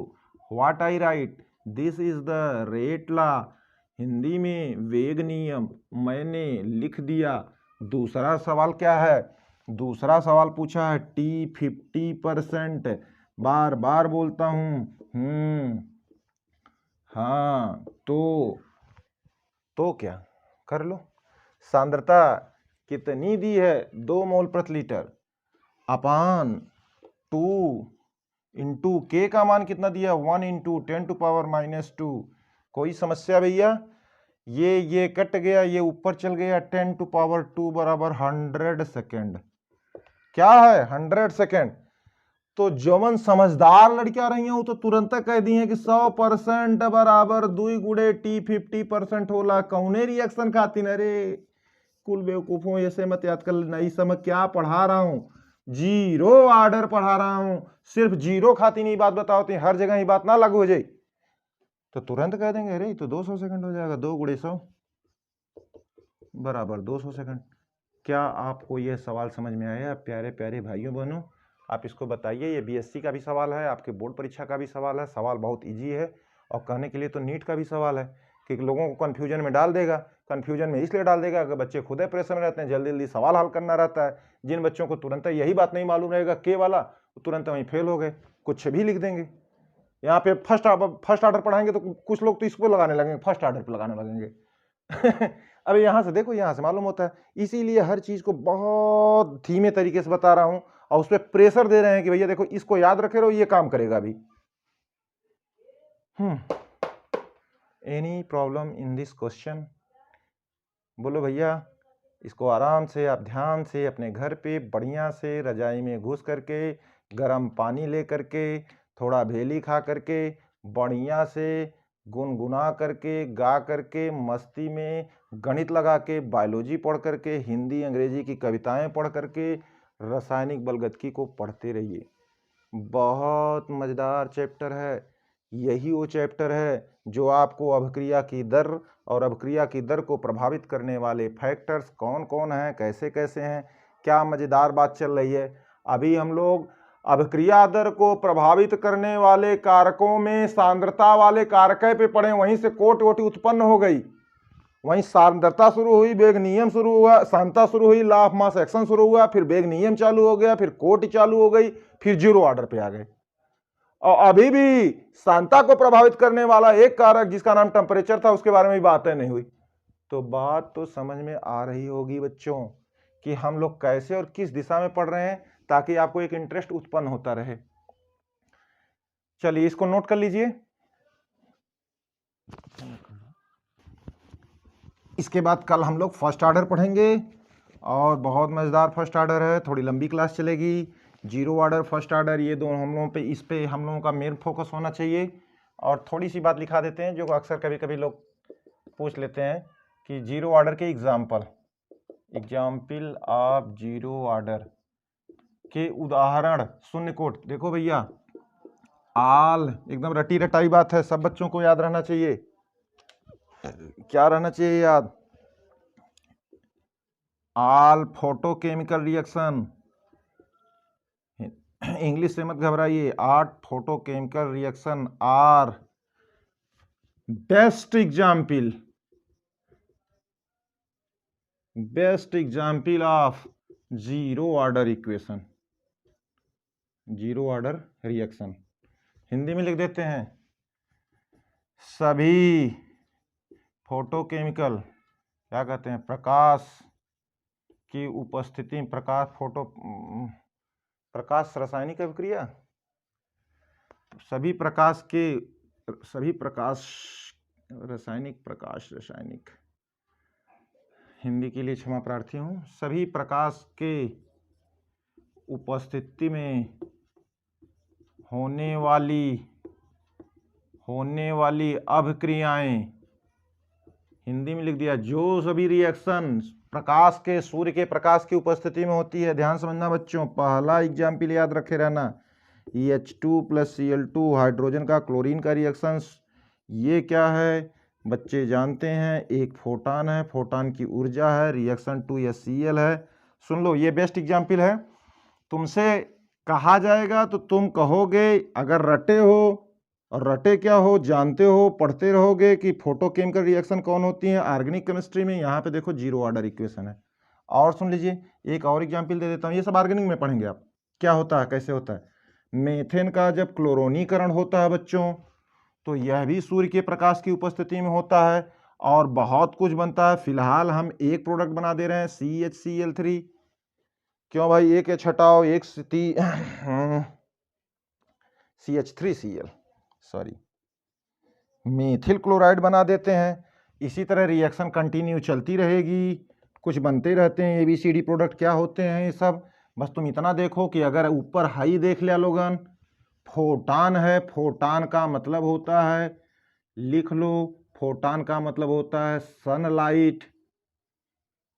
What I write? This is the rate law, Hindi में वेग नियम मैंने लिख दिया। दूसरा सवाल क्या है? दूसरा सवाल पूछा है T 50%, बार बार बोलता हूं। हाँ, तो क्या कर लो, सांद्रता कितनी दी है? 2 मोल प्रति लीटर अपान 2 इंटू के का मान कितना दिया? 1 इंटू 10⁻⁻2। कोई समस्या भैया? ये कट गया, ये ऊपर चल गया, 10⁻2 बराबर 100 सेकेंड। क्या है? 100 सेकेंड। तो जवन समझदार लड़कियां रही हैं तो तुरंत कह दी है कि 100% बराबर 2 गुणे T 50% होला। कौने रिएक्शन खातिर? अरे कुल बेवकूफों, ऐसे मत याद कर लेना। इस समय क्या पढ़ा रहा हूं? जीरो ऑर्डर पढ़ा रहा हूं। सिर्फ जीरो खातिर नहीं बात बताओ, तो हर जगह ही बात ना लागू हो जाए तो तुरंत कह देंगे अरे तो 200 सेकंड हो जाएगा। 2 गुणे 100 बराबर 200 सेकंड। क्या आपको यह सवाल समझ में आया प्यारे प्यारे भाइयों बहनों? आप इसको बताइए। ये बीएससी का भी सवाल है, आपके बोर्ड परीक्षा का भी सवाल है। सवाल बहुत इजी है और कहने के लिए तो नीट का भी सवाल है कि लोगों को कन्फ्यूजन में डाल देगा। कन्फ्यूजन में इसलिए डाल देगा कि बच्चे खुद प्रेशर में रहते हैं, जल्दी जल्दी सवाल हल करना रहता है। जिन बच्चों को तुरंत यही बात नहीं मालूम रहेगा के वाला, वो तुरंत वहीं फेल हो गए, कुछ भी लिख देंगे। यहाँ पे फर्स्ट ऑर्डर पढ़ाएंगे तो कुछ लोग तो इसको लगाने लगेंगे, फर्स्ट ऑर्डर पर लगाने लगेंगे। अभी यहाँ से देखो, यहाँ से मालूम होता है। इसीलिए हर चीज को बहुत धीमे तरीके से बता रहा हूं और उस पर प्रेशर दे रहे हैं कि भैया देखो इसको याद रखे रहो, ये काम करेगा अभी। Any problem in this question? बोलो भैया। इसको आराम से आप ध्यान से अपने घर पे बढ़िया से रजाई में घुस करके, गर्म पानी ले करके, थोड़ा भेली खा करके, बढ़िया से गुनगुना करके, गा करके, मस्ती में गणित लगा के, बायोलॉजी पढ़ करके, हिंदी अंग्रेजी की कविताएं पढ़ करके, रासायनिक बलगतिकी को पढ़ते रहिए। बहुत मज़ेदार चैप्टर है। यही वो चैप्टर है जो आपको अभिक्रिया की दर और अभिक्रिया की दर को प्रभावित करने वाले फैक्टर्स कौन कौन हैं, कैसे कैसे हैं। क्या मज़ेदार बात चल रही है। अभी हम लोग अभिक्रिया दर को प्रभावित करने वाले कारकों में सांद्रता वाले कारक पे पढ़े, वहीं से कोटि उत्पन्न हो गई। वहीं सांद्रता शुरू हुई, वेग नियम शुरू हुआ, सांद्रता शुरू हुई, लॉ ऑफ मास एक्शन शुरू हुआ, फिर वेग नियम चालू हो गया, फिर कोटि चालू हो गई, फिर जीरो ऑर्डर पे आ गए। और अभी भी सांद्रता को प्रभावित करने वाला एक कारक जिसका नाम टेम्परेचर था, उसके बारे में भी बातें नहीं हुई। तो बात तो समझ में आ रही होगी बच्चों कि हम लोग कैसे और किस दिशा में पढ़ रहे हैं, ताकि आपको एक इंटरेस्ट उत्पन्न होता रहे। चलिए इसको नोट कर लीजिए। इसके बाद कल हम लोग फर्स्ट ऑर्डर पढ़ेंगे और बहुत मजेदार फर्स्ट ऑर्डर है, थोड़ी लंबी क्लास चलेगी। जीरो ऑर्डर, फर्स्ट ऑर्डर, ये दोनों हम लोगों पे, इस पे हम लोगों का मेन फोकस होना चाहिए। और थोड़ी सी बात लिखा देते हैं जो अक्सर कभी कभी लोग पूछ लेते हैं कि जीरो ऑर्डर के एग्जाम्पल ऑफ जीरो ऑर्डर के उदाहरण, शून्य कोट। देखो भैया, आल एकदम रटी रटाई बात है, सब बच्चों को याद रहना चाहिए। क्या रहना चाहिए याद? आल फोटोकेमिकल रिएक्शन, इंग्लिश से मत घबराइए, 8 photochemical reaction are best example of zero order equation, zero order reaction. Hindi में लिख देते हैं, सभी फोटोकेमिकल, क्या कहते हैं, प्रकाश की उपस्थिति, प्रकाश रासायनिक अभिक्रिया, सभी रासायनिक, हिंदी के लिए क्षमा प्रार्थी हूँ। सभी प्रकाश के उपस्थिति में होने वाली अभिक्रियाएं, हिंदी में लिख दिया, जो सभी रिएक्शन प्रकाश के, सूर्य के प्रकाश की उपस्थिति में होती है। ध्यान समझना बच्चों, पहला एग्जाम्पल याद रखे रहना, H2 + Cl2 हाइड्रोजन का क्लोरीन का रिएक्शन। ये क्या है बच्चे जानते हैं, एक फोटान है, फोटान की ऊर्जा है, रिएक्शन 2HCl है। सुन लो, ये बेस्ट एग्जाम्पल है। तुमसे कहा जाएगा तो तुम कहोगे, अगर रटे हो, और रटे क्या हो जानते हो, पढ़ते रहोगे कि फोटोकेमिकल रिएक्शन कौन होती है ऑर्गेनिक केमिस्ट्री में। यहाँ पे देखो जीरो ऑर्डर इक्वेशन है। और सुन लीजिए, एक और एग्जाम्पल दे देता हूँ, ये सब ऑर्गेनिक में पढ़ेंगे आप, क्या होता है, कैसे होता है। मेथेन का जब क्लोरोनीकरण होता है बच्चों, तो यह भी सूर्य के प्रकाश की उपस्थिति में होता है और बहुत कुछ बनता है। फिलहाल हम एक प्रोडक्ट बना दे रहे हैं, CHCl3। क्यों भाई, एक H हटाओ, एक CH3Cl, सॉरी, मेथिल क्लोराइड बना देते हैं। इसी तरह रिएक्शन कंटिन्यू चलती रहेगी, कुछ बनते रहते हैं। ABCD प्रोडक्ट क्या होते हैं ये सब, बस तुम इतना देखो कि अगर ऊपर हाई देख लिया लोगन, फोटान है, फोटान का मतलब होता है, लिख लो, फोटान का मतलब होता है सनलाइट।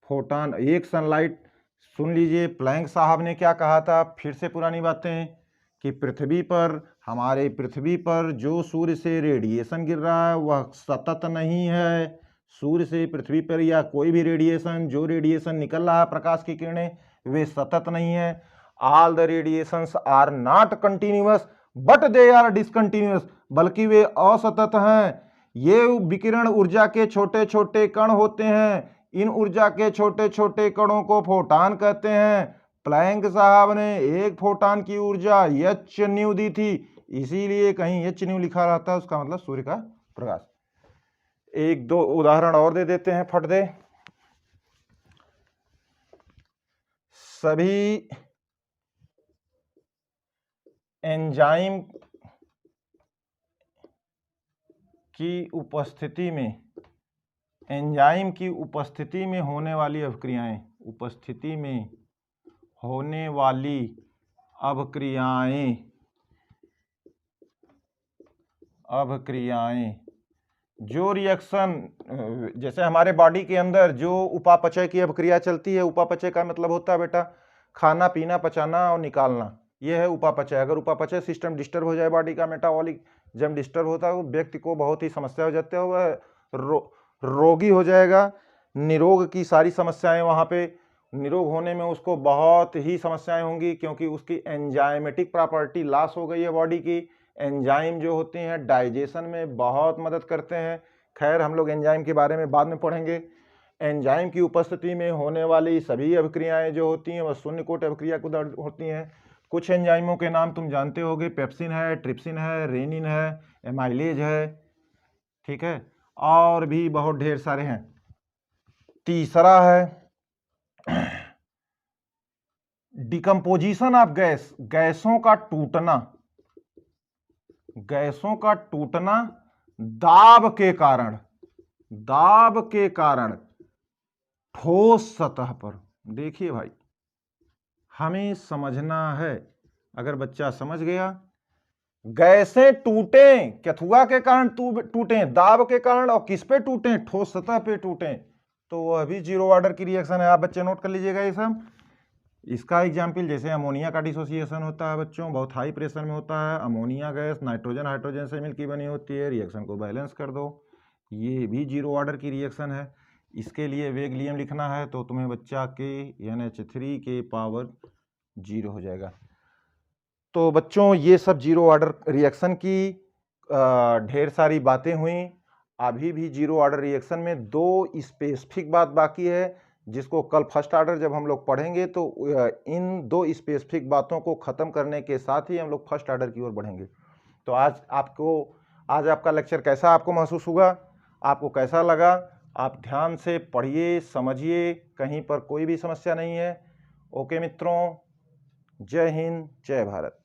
फोटान, एक सनलाइट। सुन लीजिए, प्लैंक साहब ने क्या कहा था, फिर से पुरानी बातें, कि पृथ्वी पर, हमारे पृथ्वी पर जो सूर्य से रेडिएशन गिर रहा है वह सतत नहीं है। सूर्य से पृथ्वी पर या कोई भी रेडिएशन, जो रेडिएशन निकल रहा है प्रकाश की किरणें, वे सतत नहीं है। All the radiations are not continuous but they are discontinuous, बल्कि वे असतत हैं। ये विकिरण ऊर्जा के छोटे छोटे कण होते हैं। इन ऊर्जा के छोटे छोटे कणों को फोटान कहते हैं। प्लैंक साहब ने एक फोटान की ऊर्जा h दी थी, इसीलिए कहीं h लिखा रहता है, उसका मतलब सूर्य का प्रकाश। एक दो उदाहरण और दे देते हैं, फट दे। सभी एंजाइम की उपस्थिति में होने वाली अभिक्रियाएं, उपस्थिति में होने वाली अभिक्रियाएं, जो रिएक्शन, जैसे हमारे बॉडी के अंदर जो उपापचय की अभिक्रिया चलती है, उपापचय का मतलब होता है बेटा खाना पीना, पचाना और निकालना, यह है उपापचय। अगर उपापचय सिस्टम डिस्टर्ब हो जाए, बॉडी का मेटाबॉलिक जब डिस्टर्ब होता है, वो व्यक्ति को बहुत ही समस्या हो जाती है, वह रोगी हो जाएगा। निरोग की सारी समस्याएं, वहाँ पे निरोग होने में उसको बहुत ही समस्याएं होंगी, क्योंकि उसकी एंजाइमेटिक प्रॉपर्टी लॉस हो गई है बॉडी की। एंजाइम जो होते हैं डाइजेशन में बहुत मदद करते हैं, खैर हम लोग एंजाइम के बारे में बाद में पढ़ेंगे। एंजाइम की उपस्थिति में होने वाली सभी अभिक्रियाएं जो होती हैं वह शून्य कोट अभिक्रिया को होती हैं। कुछ एंजाइमों के नाम तुम जानते होगे, पेप्सिन है, ट्रिप्सिन है, रेनिन है, एमाइलेज है, ठीक है, और भी बहुत ढेर सारे हैं। तीसरा है डिकम्पोजिशन ऑफ गैस, गैसों का टूटना, गैसों का टूटना दाब के कारण ठोस सतह पर। देखिए भाई, हमें समझना है, अगर बच्चा समझ गया, गैसें टूटें, केथुआ के कारण टूटें, दाब के कारण, और किस पे टूटें, ठोस सतह पे टूटें, तो वह भी जीरो ऑर्डर की रिएक्शन है। आप बच्चे नोट कर लीजिएगा ये सब। इसका एग्जाम्पल जैसे अमोनिया का डिसोसिएशन होता है बच्चों, बहुत हाई प्रेशर में होता है। अमोनिया गैस नाइट्रोजन हाइड्रोजन से मिलकर बनी होती है, रिएक्शन को बैलेंस कर दो, ये भी जीरो ऑर्डर की रिएक्शन है। इसके लिए वेगलियम लिखना है तो तुम्हें बच्चा के NH3 के पावर 0 हो जाएगा। तो बच्चों ये सब जीरो ऑर्डर रिएक्शन की ढेर सारी बातें हुई। अभी भी जीरो ऑर्डर रिएक्शन में दो स्पेसिफिक बात बाकी है, जिसको कल फर्स्ट ऑर्डर जब हम लोग पढ़ेंगे तो इन दो स्पेसिफिक बातों को ख़त्म करने के साथ ही हम लोग फर्स्ट ऑर्डर की ओर बढ़ेंगे। तो आज आपका लेक्चर कैसा आपको महसूस हुआ, आपको कैसा लगा? आप ध्यान से पढ़िए, समझिए, कहीं पर कोई भी समस्या नहीं है। ओके मित्रों, जय हिंद, जय भारत।